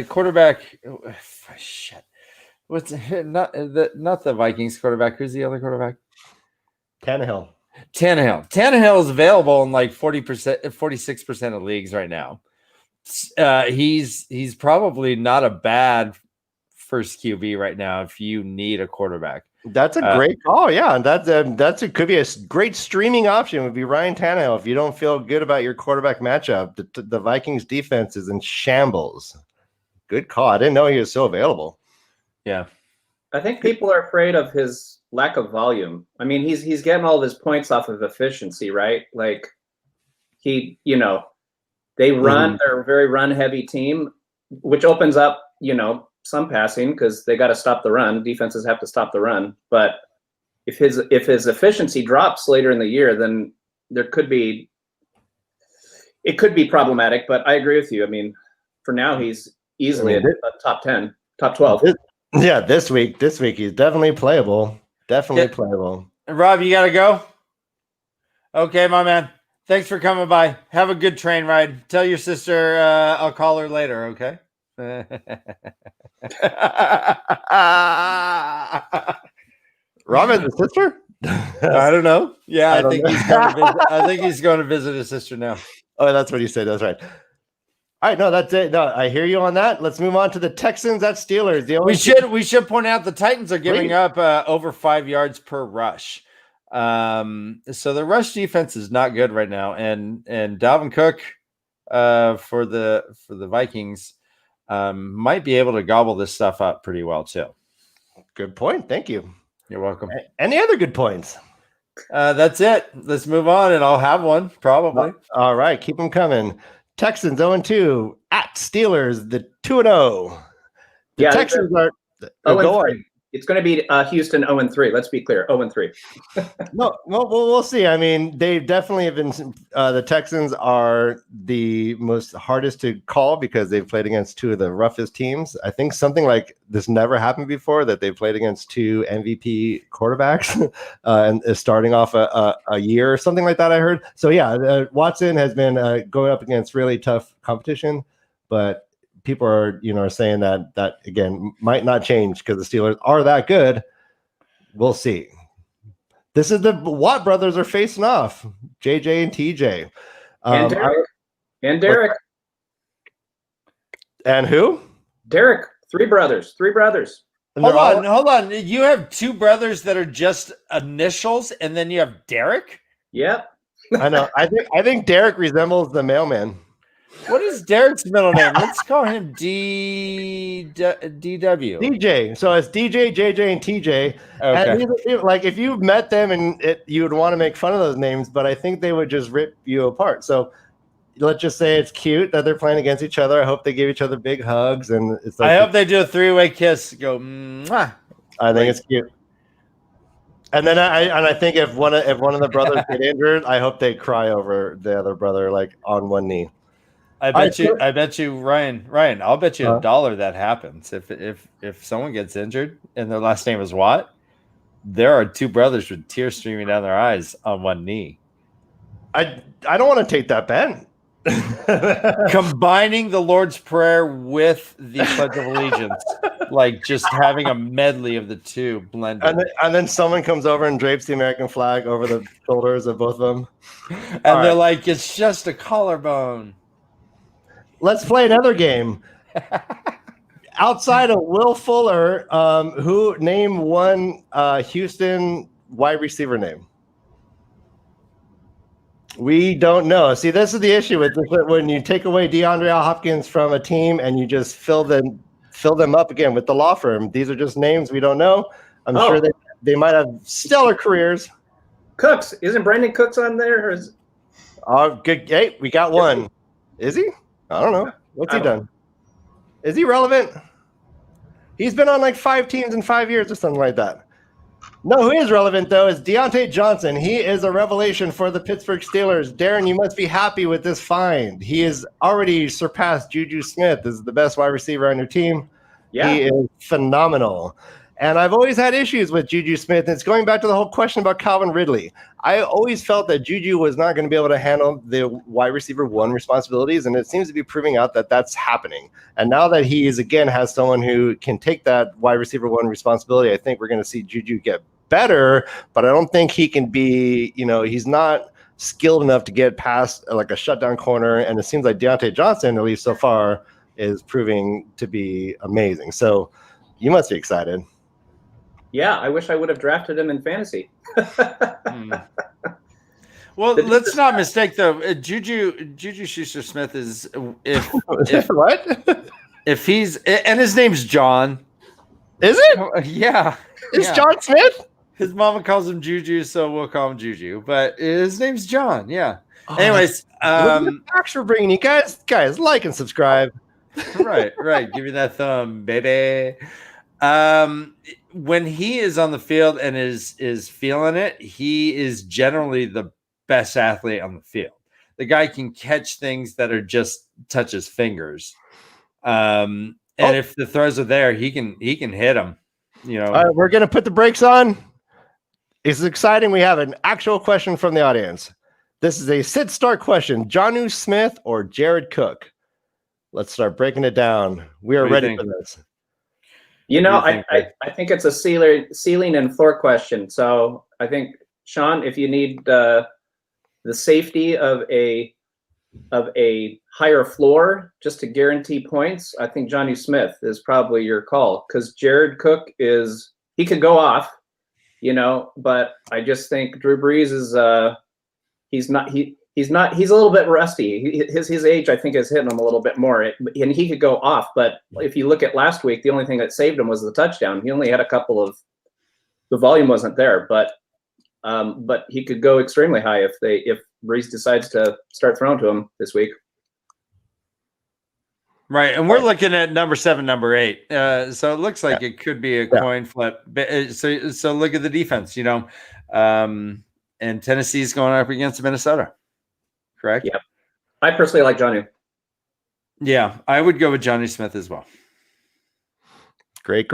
quarterback. Shit. What's not the Vikings quarterback? Who's the other quarterback? Tannehill. Tannehill is available in like 40%, 46% of leagues right now. He's probably not a bad first QB right now if you need a quarterback. That's a great call. Yeah, could be a great streaming option. Would be Ryan Tannehill if you don't feel good about your quarterback matchup. The Vikings defense is in shambles. Good call. I didn't know he was so available. Yeah, I think people are afraid of his lack of volume. I mean, he's getting all of his points off of efficiency, right? Like they run. They're a very run heavy team, which opens up, some passing because they got to stop the run. Defenses have to stop the run. But if his efficiency drops later in the year, then it could be problematic. But I agree with you. I mean, for now, he's easily a top 10, top 12. Yeah, this week he's definitely playable. Playable. Rob, you got to go? Okay, my man. Thanks for coming by. Have a good train ride. Tell your sister I'll call her later, okay? Rob has a sister? I don't know. Yeah, I think he's going to visit his sister now. Oh, that's what he said. That's right. All right, no, that's it. No, I hear you on that. Let's move on to the Texans at Steelers. We should point out the Titans are giving up over 5 yards per rush. So the rush defense is not good right now, and Dalvin Cook for the Vikings might be able to gobble this stuff up pretty well too. Good point. Thank you. You're welcome. Any other good points? That's it. Let's move on, and I'll have one probably. All right, keep them coming. Texans 0-2 at Steelers, the 2-0. The Texans are 0-3. It's going to be Houston 0-3. Let's be clear, 0-3. No, we'll see. I mean, they definitely have been. The Texans are the most hardest to call because they've played against two of the roughest teams. I think something like this never happened before, that they've played against two MVP quarterbacks and starting off a year or something like that. I heard. So yeah, Watson has been going up against really tough competition, but people are saying that again might not change because the Steelers are that good. We'll see. This is the Watt brothers are facing off. JJ and TJ. And Derek. And who? Derek. Three brothers. Hold on. You have two brothers that are just initials, and then you have Derek? Yep. I know. I think Derek resembles the mailman. What is Derek's middle name? Let's call him DW. DJ. So it's DJ, JJ, and TJ. Okay. And like if you met them and you would want to make fun of those names, but I think they would just rip you apart. So let's just say it's cute that they're playing against each other. I hope they give each other big hugs, and it's like I hope they do a three-way kiss. Go. Mwah. I think it's cute. And then I think if one of the brothers get injured, I hope they cry over the other brother like on one knee. I bet you, Ryan, I'll bet you $1 that happens. If someone gets injured and their last name is Watt, there are two brothers with tears streaming down their eyes on one knee. I don't want to take that bet. Combining the Lord's Prayer with the Pledge of Allegiance. like just having a medley of the two blended. And then someone comes over and drapes the American flag over the shoulders of both of them. And they're like, it's just a collarbone. Let's play another game. Outside of Will Fuller, who name one Houston wide receiver name? We don't know. See, this is the issue with when you take away DeAndre Hopkins from a team and you just fill them up again with the law firm. These are just names we don't know. I'm sure they might have stellar careers. Cooks, isn't Brandon Cooks on there? Or is... Good. Hey, we got one. Is he? I don't know. What's he done? Is he relevant? He's been on like 5 teams in 5 years or something like that. No, who is relevant, though, is Deontay Johnson. He is a revelation for the Pittsburgh Steelers. Darren, you must be happy with this find. He has already surpassed Juju Smith as the best wide receiver on your team. Yeah. He is phenomenal. And I've always had issues with Juju Smith. And it's going back to the whole question about Calvin Ridley. I always felt that Juju was not going to be able to handle the wide receiver one responsibilities. And it seems to be proving out that that's happening. And now that he is, again, has someone who can take that wide receiver one responsibility, I think we're going to see Juju get better. But I don't think he can be, he's not skilled enough to get past like a shutdown corner. And it seems like Deontay Johnson, at least so far, is proving to be amazing. So you must be excited. Yeah, I wish I would have drafted him in fantasy. Well, let's not mistake though. Juju Schuster-Smith is if what? If he's and his name's John. Is it? Yeah. It's John Smith? His mama calls him Juju, so we'll call him Juju. But his name's John. Yeah. Anyways, thanks for bringing you guys. Like and subscribe. Right. Give me that thumb, baby. When he is on the field and is feeling it, he is generally the best athlete on the field. The guy can catch things that are just touch his fingers. And if the throws are there, he can hit them. All right, we're gonna put the brakes on. It's exciting. We have an actual question from the audience. This is a sit-start question: Jonnu Smith or Jared Cook? Let's start breaking it down. We are ready for this. I think it's a ceiling and floor question. So I think, Sean, if you need the safety of a higher floor just to guarantee points, I think Jonnu Smith is probably your call, because Jared Cook he could go off, but I just think Drew Brees is he's a little bit rusty. His age, I think, is hitting him a little bit more, and he could go off. But if you look at last week, the only thing that saved him was the touchdown. He only had a couple of the volume wasn't there, but he could go extremely high if Brees decides to start throwing to him this week. Right, and we're looking at number 7, number 8. So it looks like it could be a coin flip. So look at the defense, and Tennessee's going up against Minnesota. Correct? Yeah. I personally like Jonnu. Yeah, I would go with Jonnu Smith as well. Great.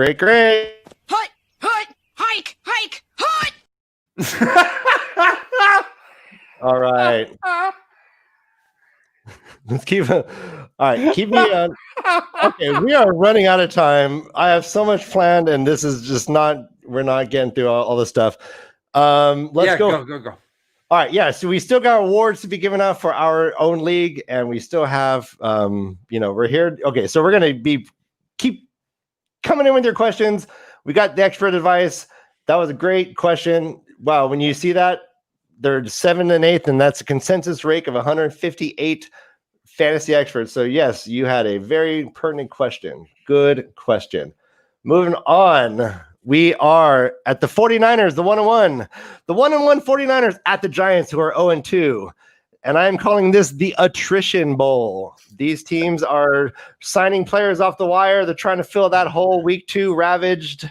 All right. Let's keep it. All right, keep me on. Okay, we are running out of time. I have so much planned, and this is just we're not getting through all this stuff. Let's go. Go. All right, yeah. So we still got awards to be given out for our own league, and we still have, we're here. Okay, so we're gonna keep coming in with your questions. We got the expert advice. That was a great question. Wow, when you see that, they're 7th and 8th, and that's a consensus rate of 158 fantasy experts. So yes, you had a very pertinent question. Good question. Moving on. We are at the 49ers, the 1-1. The 1-1 49ers at the Giants, who are 0-2. And I'm calling this the attrition bowl. These teams are signing players off the wire. They're trying to fill that hole. Week 2 ravaged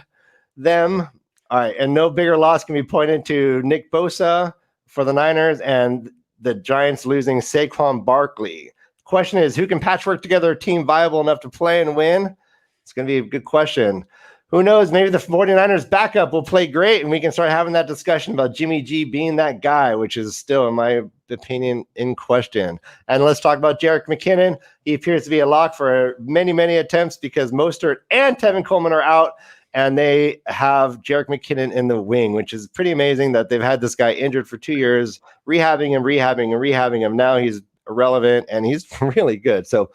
them. All right, and no bigger loss can be pointed to Nick Bosa for the Niners and the Giants losing Saquon Barkley. Question is, who can patchwork together a team viable enough to play and win? It's going to be a good question. who knows? Maybe the 49ers backup will play great and we can start having that discussion about Jimmy G being that guy, which is still, in my opinion, in question. And let's talk about Jerick McKinnon. He appears to be a lock for many, many attempts because Mostert and Tevin Coleman are out, and they have Jerick McKinnon in the wing, which is pretty amazing that they've had this guy injured for 2 years, rehabbing him. Now he's irrelevant, and he's really good. So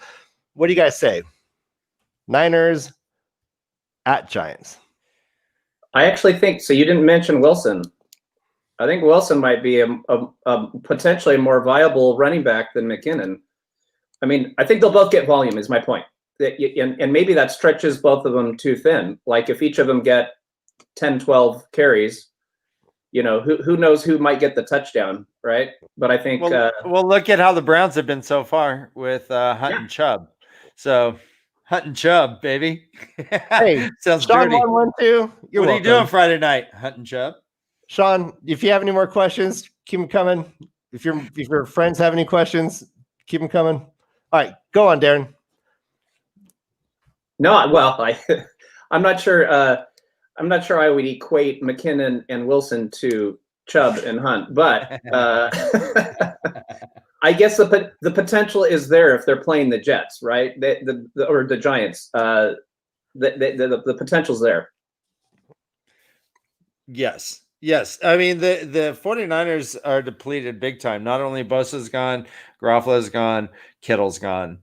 what do you guys say? Niners at Giants. I actually think so. You didn't mention Wilson. I think Wilson might be a potentially more viable running back than McKinnon. I mean, I think they'll both get volume, is my point. And maybe that stretches both of them too thin. Like if each of them get 10, 12 carries, who knows who might get the touchdown, right? But I think well, look at how the Browns have been so far with Hunt and Chubb. So Hunt and Chubb, baby. Hey, sounds Sean dirty. won one too. What are you doing Friday night? Hunt and Chubb. Sean, if you have any more questions, keep them coming. If your friends have any questions, keep them coming. All right, go on, Darren. No, well, I'm not sure. I'm not sure I would equate McKinnon and Wilson to Chubb and Hunt, but I guess the potential is there if they're playing the Jets, right? Or the Giants. The potential's there. Yes. I mean, the 49ers are depleted big time. Not only Bosa's gone, Garoppolo's gone, Kittle's gone.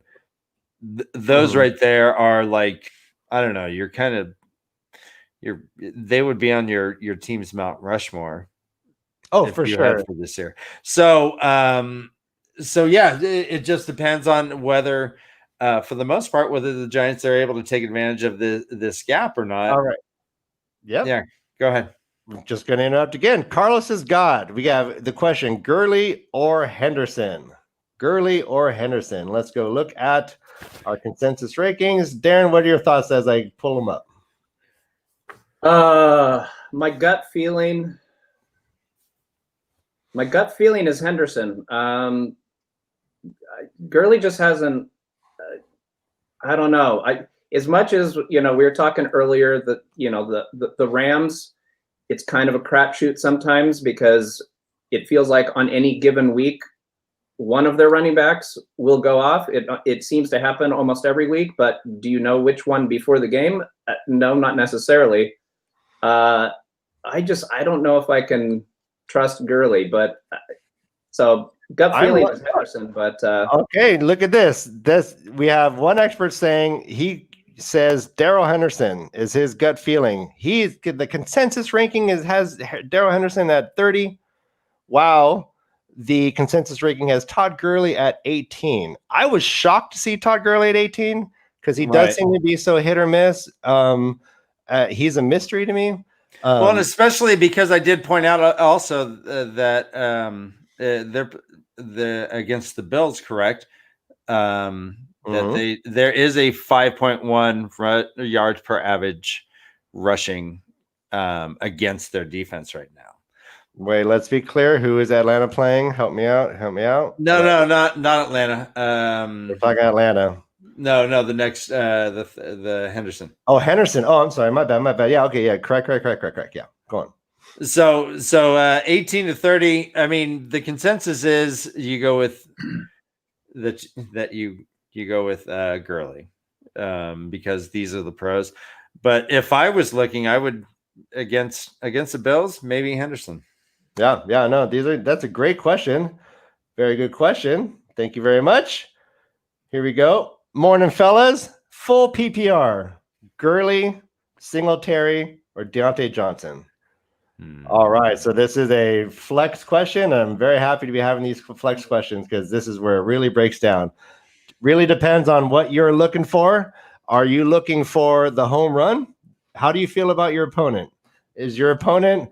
Those right there are like, I don't know, they would be on your team's Mount Rushmore. Oh, for sure. For this year. So yeah, it just depends on whether, for the most part, whether the Giants are able to take advantage of this gap or not. All right. Yep. Yeah. Go ahead. I'm just going to interrupt again. Carlos is God. We have the question: Gurley or Henderson? Gurley or Henderson? Let's go look at our consensus rankings. Darren, what are your thoughts as I pull them up? My gut feeling is Henderson. Gurley just hasn't. I don't know. As much as we were talking earlier that the Rams, it's kind of a crapshoot sometimes because it feels like on any given week, one of their running backs will go off. It seems to happen almost every week, but do you know which one before the game? No, not necessarily. I don't know if I can trust Gurley, but so gut feeling is Henderson. But okay, look at this. We have one expert saying he says Darrell Henderson is his gut feeling. The consensus ranking has Darrell Henderson at 30. Wow. The consensus ranking has Todd Gurley at 18. I was shocked to see Todd Gurley at 18 because he does seem to be so hit or miss. He's a mystery to me. Well, and especially because I did point out also that they're against the Bills, correct? That there is a 5.1 yards per average rushing against their defense right now. Wait, let's be clear. Who is Atlanta playing? Help me out. No, not Atlanta. We're talking Atlanta. No, the next the Henderson. Oh, Henderson. Oh, I'm sorry. My bad. Yeah, okay, yeah. Correct. Yeah, go on. So 18 to 30. I mean, the consensus is you go with you go with Gurley because these are the pros. But if I was looking, I would against the Bills, maybe Henderson. Yeah, no, that's a great question. Very good question. Thank you very much. Here we go. Morning, fellas. Full PPR. Gurley, Singletary, or Deontay Johnson? All right. So this is a flex question. I'm very happy to be having these flex questions because this is where it really breaks down. Really depends on what you're looking for. Are you looking for the home run? How do you feel about your opponent? Is your opponent,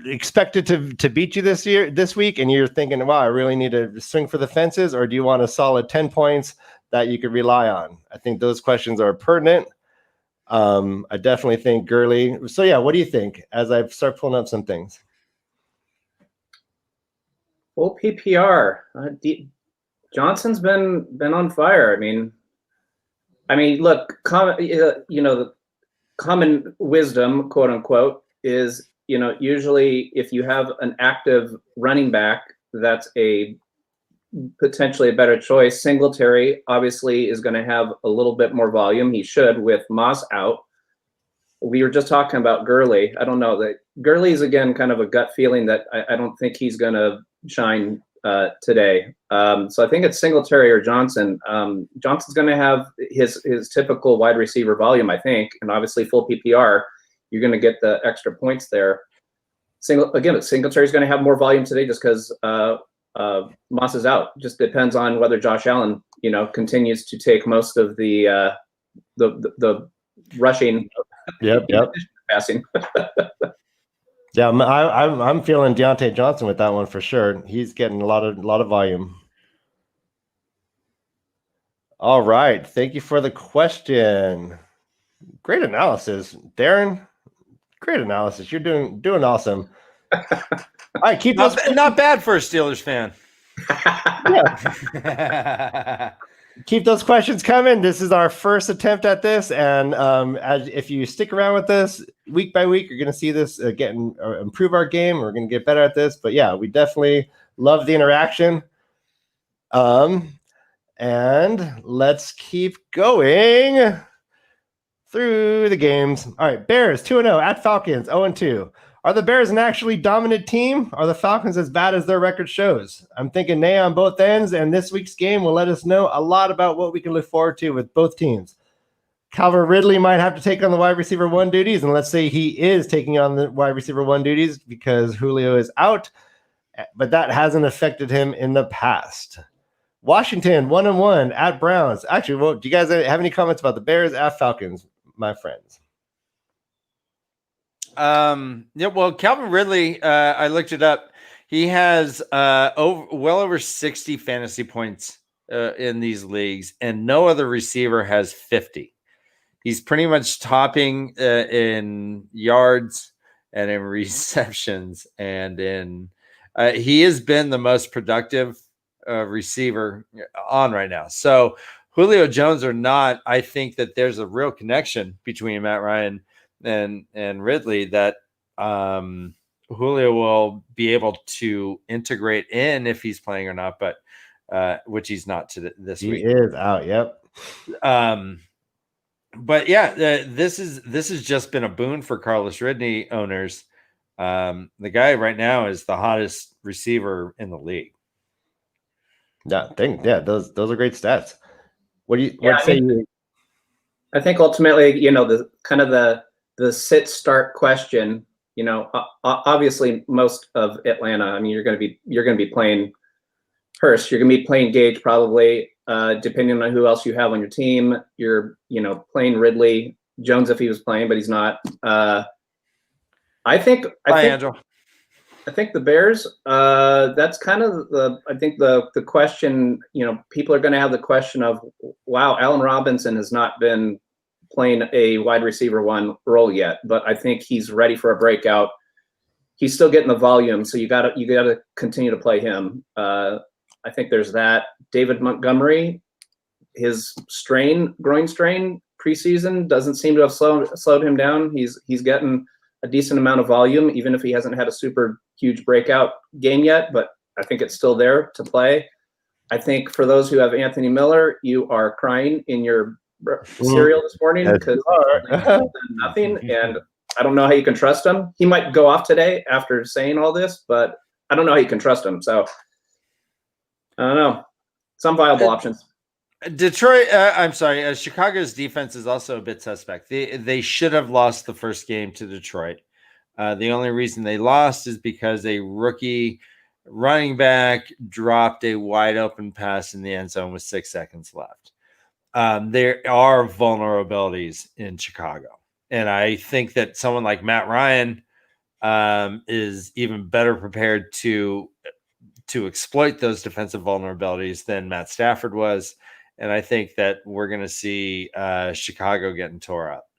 expected to beat you this week, and you're thinking, wow, I really need to swing for the fences, or do you want a solid 10 points that you could rely on? I think those questions are pertinent. I definitely think Gurley. So yeah, what do you think as I start pulling up some things? Full PPR. Johnson's been on fire. I mean, I mean, look, the common wisdom, quote unquote, is, usually if you have an active running back, that's potentially a better choice. Singletary obviously is going to have a little bit more volume. He should, with Moss out. We were just talking about Gurley. I don't know, that Gurley is, again, kind of a gut feeling that I don't think he's going to shine today. So I think it's Singletary or Johnson. Johnson's going to have his typical wide receiver volume, I think, and obviously full PPR. You're going to get the extra points there. Singletary's going to have more volume today just because Moss is out. Just depends on whether Josh Allen, continues to take most of the rushing. Yep. Passing. Yeah, I'm feeling Deontay Johnson with that one for sure. He's getting a lot of volume. All right, thank you for the question. Great analysis, Darren. Great analysis. You're doing awesome. All right, keep not bad for a Steelers fan. Yeah. Keep those questions coming. This is our first attempt at this, and if you stick around with this week by week, you're going to see this improve our game. We're going to get better at this, but yeah, we definitely love the interaction. And let's keep going through the games. All right, Bears 2-0 at Falcons 0-2. Are the Bears an actually dominant team? Are the Falcons as bad as their record shows? I'm thinking nay on both ends, and this week's game will let us know a lot about what we can look forward to with both teams. Calvin Ridley might have to take on the wide receiver 1 duties, and let's say he is taking on the wide receiver 1 duties because Julio is out, but that hasn't affected him in the past. Washington 1-1 at Browns. Actually, do you guys have any comments about the Bears at Falcons, my friends? Calvin Ridley, I looked it up. He has well over 60 fantasy points in these leagues, and no other receiver has 50. He's pretty much topping in yards and in receptions, and he has been the most productive receiver on right now. So Julio Jones or not, I think that there's a real connection between Matt Ryan and Ridley that Julio will be able to integrate in if he's playing or not, but which he's not this week. He is out. Yep. But yeah, this has just been a boon for Carlos Ridley owners. The guy right now is the hottest receiver in the league. Those are great stats. I think ultimately, the kind of the sit-start question, obviously most of Atlanta, I mean, you're going to be playing Hurst, you're going to be playing Gage probably, depending on who else you have on your team. You're, playing Ridley, Jones if he was playing, but he's not. I think the Bears, that's kind of the question, people are going to have the question of, wow, Allen Robinson has not been playing a wide receiver 1 role yet, but I think he's ready for a breakout. He's still getting the volume, so you got to continue to play him. I think there's that. David Montgomery, his groin strain preseason doesn't seem to have slowed him down. He's getting a decent amount of volume, even if he hasn't had a super huge breakout game yet, but I think it's still there to play. I think for those who have Anthony Miller, you are crying in your cereal this morning because nothing, and I don't know how you can trust him. He might go off today after saying all this, but I don't know how you can trust him. So I don't know. Some viable options. Detroit, Chicago's defense is also a bit suspect. They should have lost the first game to Detroit. The only reason they lost is because a rookie running back dropped a wide open pass in the end zone with 6 seconds left. There are vulnerabilities in Chicago. And I think that someone like Matt Ryan is even better prepared to exploit those defensive vulnerabilities than Matt Stafford was. And I think that we're going to see Chicago getting tore up.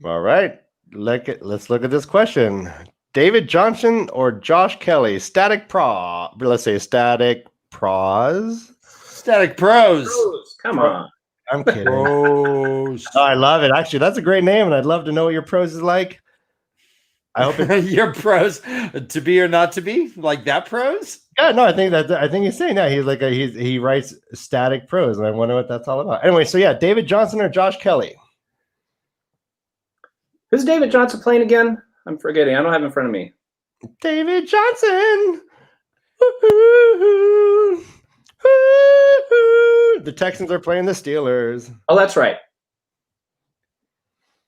All right. Let's look at this question. David Johnson or Josh Kelly? Static pros. Static pros. Come on. I'm kidding. Pros. Oh, I love it. Actually, that's a great name, and I'd love to know what your pros is like. I hope it's Your pros to be or not to be, like that pros. yeah. No, I think he's saying that he writes static prose, and I wonder what that's all about. Anyway, so yeah, David Johnson or Josh Kelly. Who's David Johnson playing again? I'm forgetting. I don't have it in front of me. David Johnson. Woo-hoo. Woo-hoo. The Texans are playing the Steelers. Oh, that's right.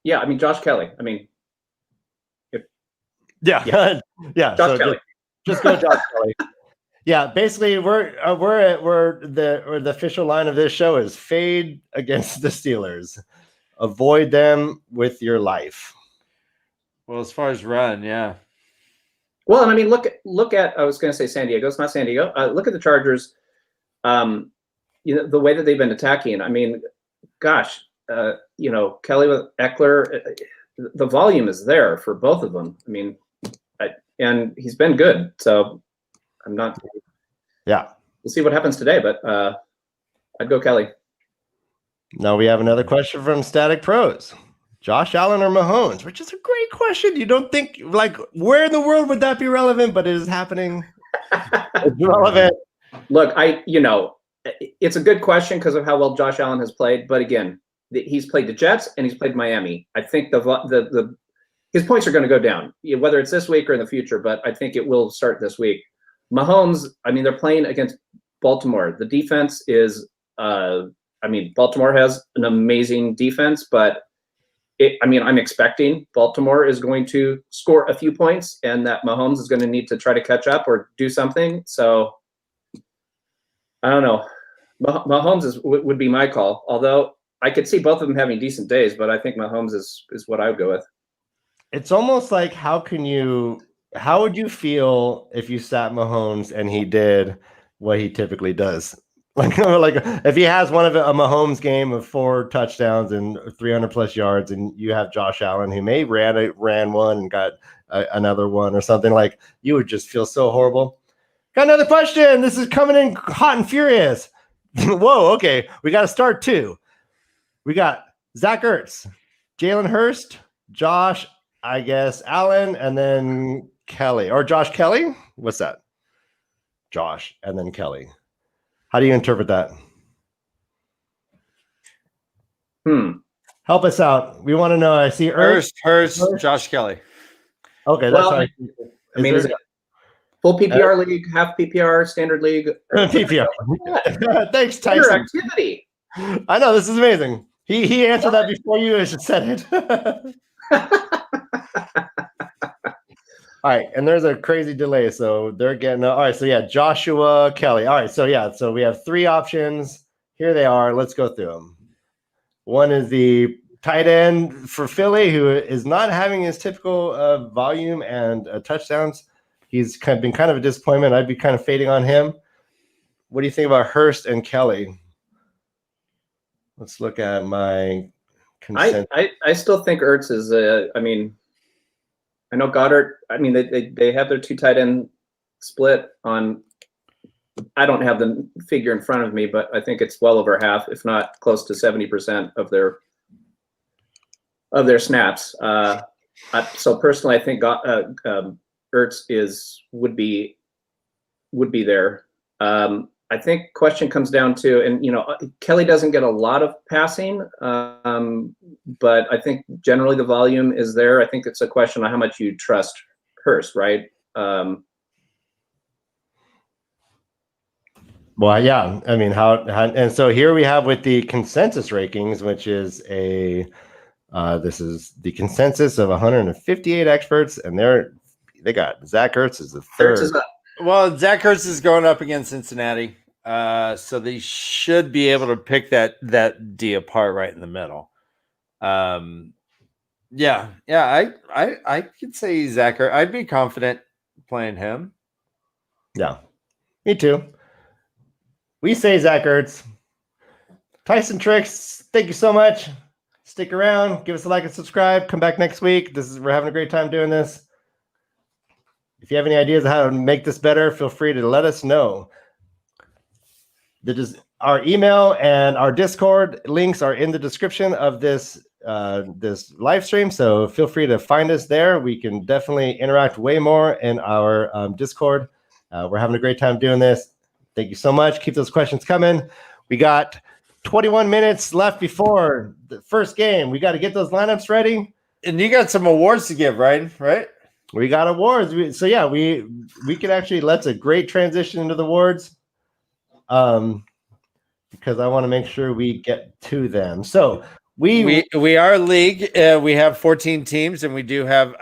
Yeah, I mean Josh Kelly. I mean, yeah. Josh So Kelly. just go Josh Kelly. Yeah, basically, the official line of this show is fade against the Steelers. Avoid them with your life. Well, as far as run, yeah. Well, and I mean, look at. I was going to say San Diego. It's not San Diego. Look at the Chargers. The way that they've been attacking. I mean, gosh, Kelly with Eckler, the volume is there for both of them. I mean, and he's been good. So I'm not. Yeah. We'll see what happens today, but I'd go Kelly. Now we have another question from Static Pros. Josh Allen or Mahomes, which is a great question. You don't think, like, where in the world would that be relevant? But it is happening. It's relevant. Look, it's a good question because of how well Josh Allen has played. But again, he's played the Jets and he's played Miami. I think his points are going to go down, whether it's this week or in the future. But I think it will start this week. Mahomes, I mean, they're playing against Baltimore. The defense is, Baltimore has an amazing defense, but I'm expecting Baltimore is going to score a few points and that Mahomes is going to need to try to catch up or do something. So I don't know. Mahomes would be my call, although I could see both of them having decent days, but I think Mahomes is what I would go with. It's almost like how would you feel if you sat Mahomes and he did what he typically does? Like if he has one of a Mahomes game of 4 touchdowns and 300 plus yards, and you have Josh Allen who may ran one and got another one or something, like you would just feel so horrible. Got another question. This is coming in hot and furious. Whoa, okay. We got to start 2. We got Zach Ertz, Jalen Hurst, Josh, I guess, Allen, and then Kelly. Or Josh Kelly? What's that? Josh, and then Kelly. How do you interpret that? Help us out. We want to know. I see Hurst, Josh Kelly. Okay, that's how is it full PPR league, half PPR, standard league? PPR. Thanks, Tyson. Interactivity. I know, this is amazing. He answered that before you said it. All right, and there's a crazy delay, so they're getting all right. So yeah, Joshua Kelly. All right, so we have 3 options. Here they are. Let's go through them. One is the tight end for Philly, who is not having his typical volume and touchdowns. He's been kind of a disappointment. I'd be kind of fading on him. What do you think about Hurst and Kelly? Let's look at my consent. I still think Ertz is. I know Goddard. I mean, they have their 2 tight end split on. I don't have the figure in front of me, but I think it's well over half, if not close to 70% of their snaps. So personally, I think Ertz would be there. I think question comes down to, and Kelly doesn't get a lot of passing, but I think generally the volume is there. I think it's a question of how much you trust Hurst, right? Well, yeah. I mean, how and so here we have with the consensus rankings, which is this is the consensus of 158 experts, and they got Zach Ertz is the 3rd. Well, Zach Ertz is going up against Cincinnati. So they should be able to pick that D apart right in the middle. Yeah. I could say Zach Ertz. I'd be confident playing him. Yeah, me too. We say Zach Ertz. Tyson Tricks, thank you so much. Stick around, give us a like and subscribe. Come back next week. We're having a great time doing this. If you have any ideas of how to make this better, feel free to let us know. our email and our Discord links are in the description of this live stream. So feel free to find us there. We can definitely interact way more in our Discord. We're having a great time doing this. Thank you so much. Keep those questions coming. We got 21 minutes left before the first game. We got to get those lineups ready. And you got some awards to give, right? We got awards. So yeah, we can actually, that's a great transition into the awards. Because I want to make sure we get to them. So we are a league. We have 14 teams, and we do have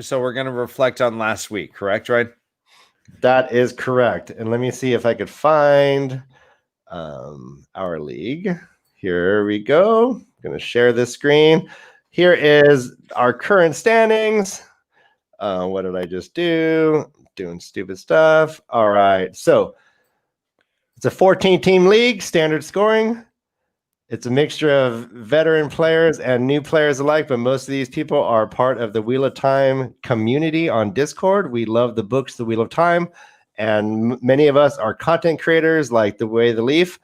so we're going to reflect on last week, correct, right? That is correct. And let me see if I could find our league. Here we go. I'm going to share this screen. Here is our current standings. What did I just do? Doing stupid stuff. All right. So it's a 14-team league, standard scoring. It's a mixture of veteran players and new players alike, but most of these people are part of the Wheel of Time community on Discord. We love the books, The Wheel of Time, and many of us are content creators like The Way the Leaf.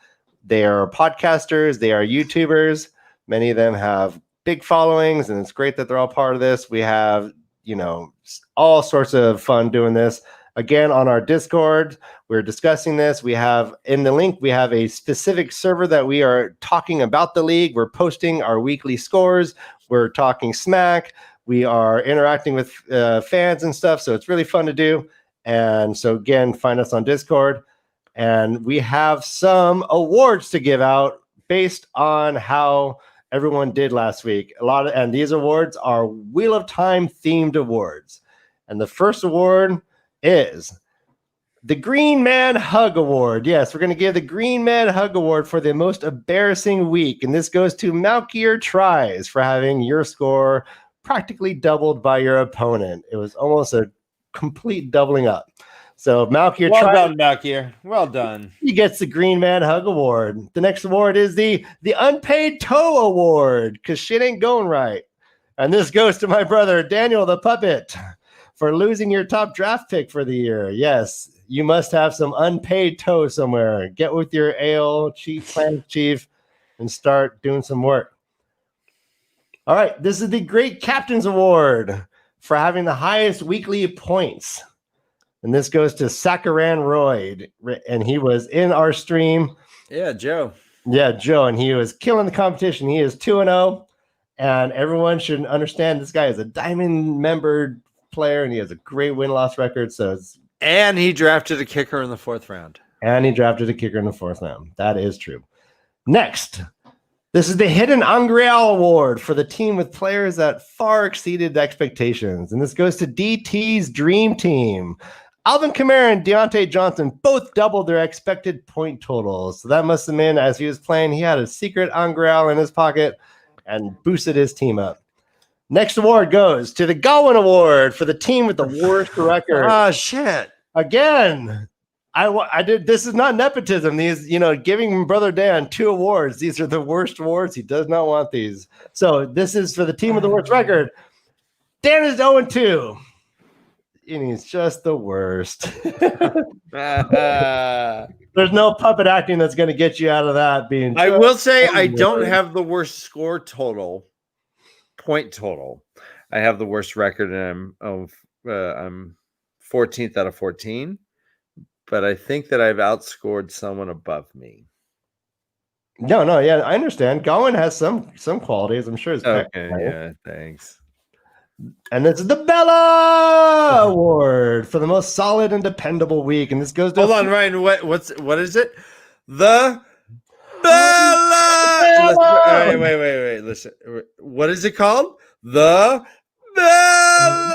They are podcasters. They are YouTubers. Many of them have big followings, and it's great that they're all part of this. We have, all sorts of fun doing this. Again, on our Discord, we're discussing this. We have in the link, we have a specific server that we are talking about the league. We're posting our weekly scores. We're talking smack. We are interacting with fans and stuff. So it's really fun to do. And so again, find us on Discord. And we have some awards to give out based on how everyone did last week. And these awards are Wheel of Time themed awards. And the first award is the Green Man Hug Award. Yes, we're going to give the Green Man Hug Award for the most embarrassing week. And this goes to Malkier Tries for having your score practically doubled by your opponent. It was almost a complete doubling up. So Malkier Well Tries. done, Malkier. Well done. He gets the Green Man Hug Award. The next award is the Unpaid Toe Award because shit ain't going right. And this goes to my brother, Daniel the Puppet, for losing your top draft pick for the year. Yes, you must have some unpaid toe somewhere. Get with your AL chief and start doing some work. All right, this is the Great Captain's Award for having the highest weekly points. And this goes to Sakaran Royd. And he was in our stream. Yeah, Joe. Yeah, Joe. And he was killing the competition. He is 2-0. And everyone should understand this guy is a diamond member player, and he has a great win-loss record. And he drafted a kicker in the 4th round. That is true. Next, this is the Hidden Angreal Award for the team with players that far exceeded expectations. And this goes to DT's Dream Team. Alvin Kamara and Deontay Johnson both doubled their expected point totals. So that must have been, as he was playing, he had a secret Angreal in his pocket and boosted his team up. Next award goes to the Gowan Award for the team with the worst record. Oh, shit. Again, I did. This is not nepotism. These, giving Brother Dan 2 awards. These are the worst awards. He does not want these. So this is for the team with the worst record. Dan is 0-2. And he's just the worst. There's no puppet acting that's going to get you out of that. I will say I don't have the worst score total. Point total. I have the worst record, and I'm 14th out of 14, but I think that I've outscored someone above me. No, yeah, I understand. Gowan has some qualities. I'm sure it's okay. Yeah, thanks. And this is the Bella Award for the most solid and dependable week, and this goes to hold on, Ryan. What is it? The Bella. Wait. Listen. What is it called? The Bella.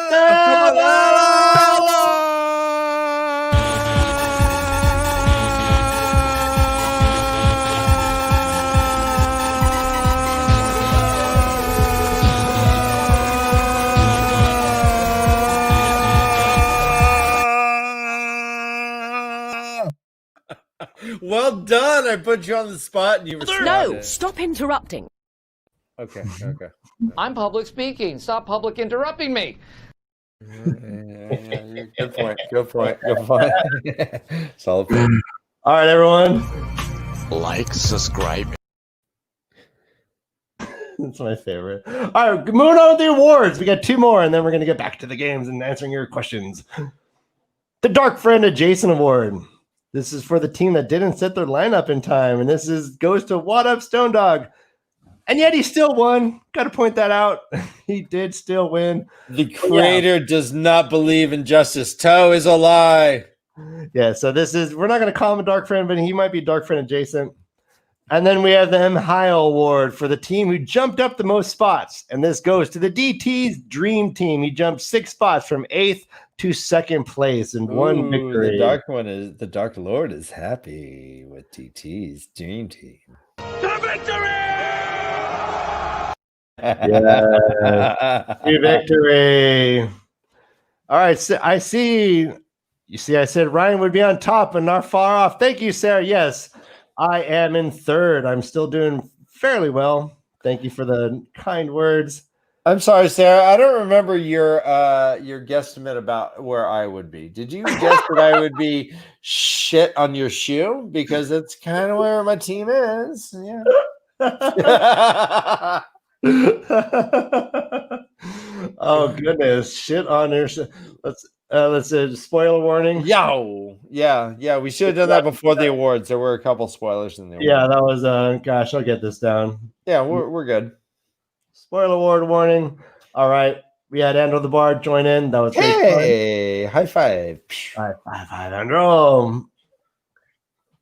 Well done. I put you on the spot and you responded. No, stop interrupting. Okay. I'm public speaking. Stop public interrupting me. Good point. Solid point. All right, everyone. like, subscribe. That's my favorite. All right, moving on with the awards. We got 2 more, and then we're going to get back to the games and answering your questions. The Dark Friend Adjacent Award. This is for the team that didn't set their lineup in time, and this goes to What Up Stone Dog. And yet he still won. Got to point that out. He did still win. The creator does not believe in justice. Toe is a lie. Yeah, so we're not going to call him a Dark Friend, but he might be Dark Friend Adjacent. And then we have the M. Heil Award for the team who jumped up the most spots. And this goes to the DT's Dream Team. He jumped 6 spots from 8th to 2nd place in one victory. The Dark Lord is happy with DT's Dream Team. The victory! Yeah, victory. All right, so I see. You see, I said Ryan would be on top and not far off. Thank you, Sarah. Yes, I am in 3rd. I'm still doing fairly well. Thank you for the kind words. I'm sorry, Sarah. I don't remember your guesstimate about where I would be. Did you guess that I would be shit on your shoe? Because that's kind of where my team is. Yeah. Oh goodness, shit on your shoe. Let's spoiler warning. Yeah. We should have done that before the awards. There were a couple spoilers in there. Yeah, that was gosh, I'll get this down. Yeah, we're good. Spoiler award warning. All right. We had Andrew the Bard join in. That was great. Hey, high five. High five, Andrew.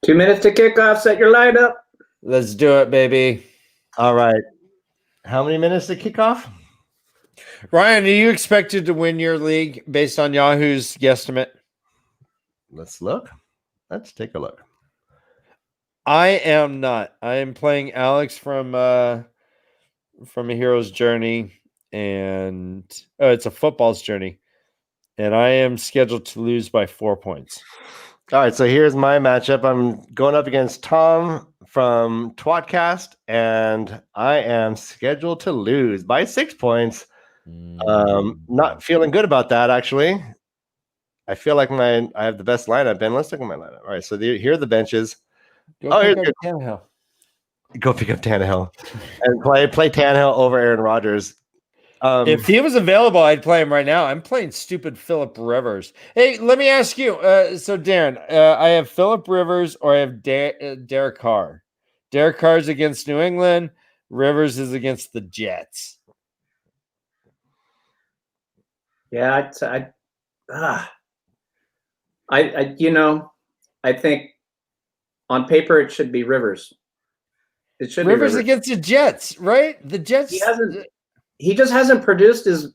2 minutes to kick off. Set your lineup. Let's do it, baby. All right. How many minutes to kick off? Ryan, are you expected to win your league based on Yahoo's guesstimate? Let's look. Let's take a look. I am not. I am playing Alex from A Hero's Journey, and it's a football's journey, and I am scheduled to lose by 4 points. All right, so here's my matchup. I'm going up against Tom from Twatcast, and I am scheduled to lose by 6 points. Not feeling good about that, actually. I feel like I have the best lineup. Ben, let's look at my lineup. All right, so here are the benches. Go pick up Tannehill. Go pick up Tannehill and play Tannehill over Aaron Rodgers. If he was available, I'd play him right now. I'm playing stupid Phillip Rivers. Hey, let me ask you. So, Darren, I have Phillip Rivers or I have Derek Carr. Derek Carr is against New England. Rivers is against the Jets. Yeah, I think on paper it should be Rivers. It should Rivers be Rivers against the Jets, right? The Jets. He just hasn't produced as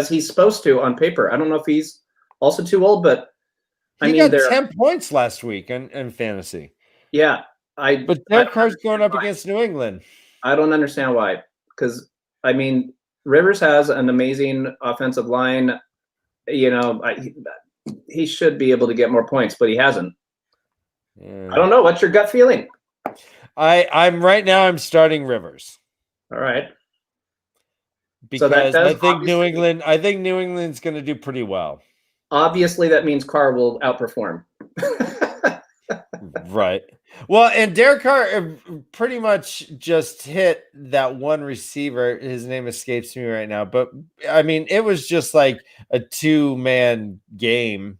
he's supposed to on paper. I don't know if he's also too old, but he got 10 points last week in fantasy. Yeah, but Derek Carr's going up against New England. I don't understand why. Because Rivers has an amazing offensive line. He should be able to get more points, but he hasn't. I don't know. What's your gut feeling? I'm starting Rivers. All right. Because I think New England's going to do pretty well. Obviously, that means Carr will outperform. Right. Well, and Derek Carr pretty much just hit that one receiver. His name escapes me right now. But, it was just like a 2-man game.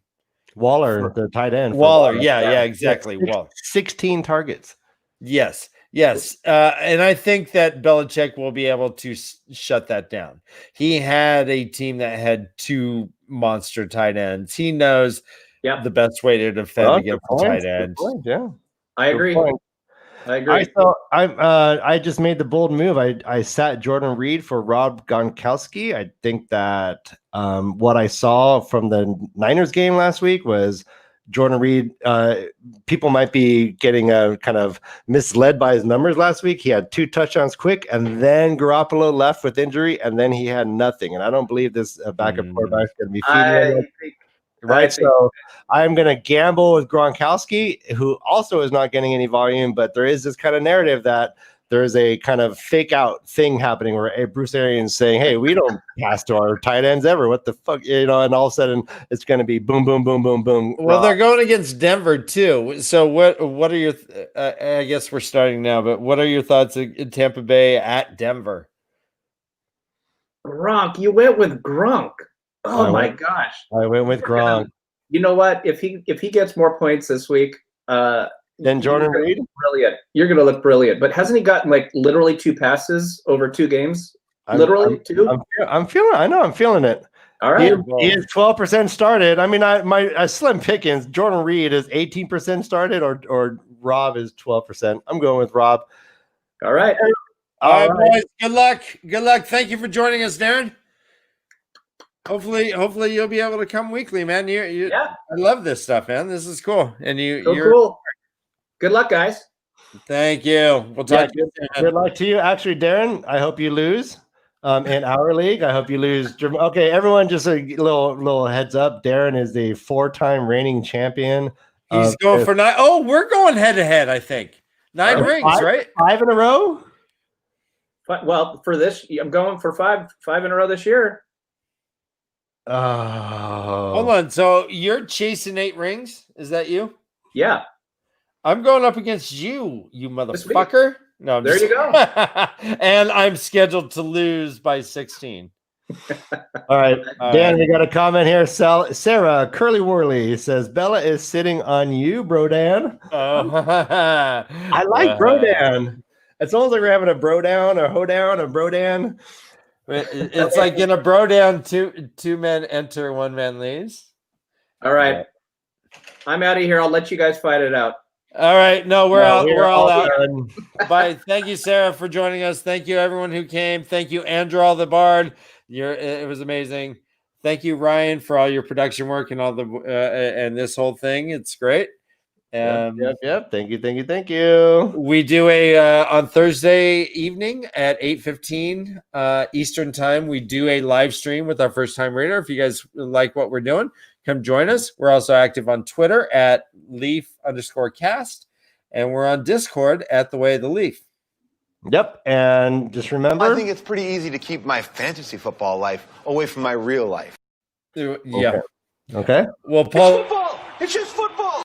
Waller, the tight end. Waller, yeah, exactly. 16 targets. Yes. And I think that Belichick will be able to shut that down. He had a team that had 2 monster tight ends. He knows the best way to defend against the tight end. Yeah, I agree. I just made the bold move. I sat Jordan Reed for Rob Gronkowski. I think that what I saw from the Niners game last week was Jordan Reed, people might be getting kind of misled by his numbers last week. He had 2 touchdowns quick, and then Garoppolo left with injury, and then he had nothing. And I don't believe this backup quarterback is going to be feeding him. Right, so I'm going to gamble with Gronkowski, who also is not getting any volume, but there is this kind of narrative that there is a kind of fake out thing happening where Bruce Arians saying, "Hey, we don't pass to our tight ends ever. What the fuck?" And all of a sudden it's going to be boom, boom, boom, boom, boom. Well, they're going against Denver too. So what are your? I guess we're starting now, but what are your thoughts in Tampa Bay at Denver? Gronk, you went with Gronk. Oh my gosh! I went with Gronk. You know what? If he gets more points this week, then Jordan Reed, brilliant. You're going to look brilliant. But hasn't he gotten like literally 2 passes over 2 games? Two. I'm feeling. I know. I'm feeling it. All right. He is 12% started. I mean, my slim pickings. Jordan Reed is 18% started, or Rob is 12%. I'm going with Rob. All right. All right, boys. Good luck. Good luck. Thank you for joining us, Darren. Hopefully you'll be able to come weekly, man. I love this stuff, man. This is cool. And you're cool. Good luck, guys. Thank you. We'll talk to you soon. Good luck to you. Actually, Darren, I hope you lose. In our league, I hope you lose. Okay, everyone, just a little heads up. Darren is the 4-time reigning champion. He's going for 9. Oh, we're going head to head, I think. 9 rings, right? 5 in a row. Well, for this, I'm going for 5 in a row this year. Oh, hold on. So you're chasing 8 rings? Is that you? Yeah. I'm going up against you motherfucker. No, there you go. And I'm scheduled to lose by 16. All right, Dan, we got a comment here. Sarah Curly Worley says Bella is sitting on you, bro, Dan. I like bro, Dan. It's almost like we're having a bro down, a hoedown, a bro Dan. It's like in a bro down, two men enter, 1 man leaves. All right. I'm out of here. I'll let you guys fight it out. All right. No, we're out. We're all out. Bye. Thank you, Sarah, for joining us. Thank you, everyone who came. Thank you, Andrew the Bard. It was amazing. Thank you, Ryan, for all your production work and all the and this whole thing. It's great. Yep. Thank you. We do a on Thursday evening at 8:15 Eastern time. We do a live stream with our first time reader. If you guys like what we're doing, come join us. We're also active on Twitter at Leaf_cast, and we're on Discord at The Way of the Leaf. Yep, and just remember, I think it's pretty easy to keep my fantasy football life away from my real life. Yeah. Okay. Well, Paul, it's football. It's just football.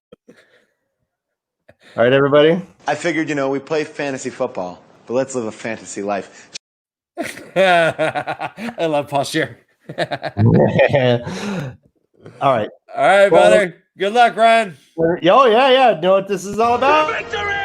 All right, everybody. I figured, we play fantasy football, but let's live a fantasy life. I love Paul Scheer. All right, brother. Good luck, Ryan. Oh, yeah. You know what this is all about? Victory!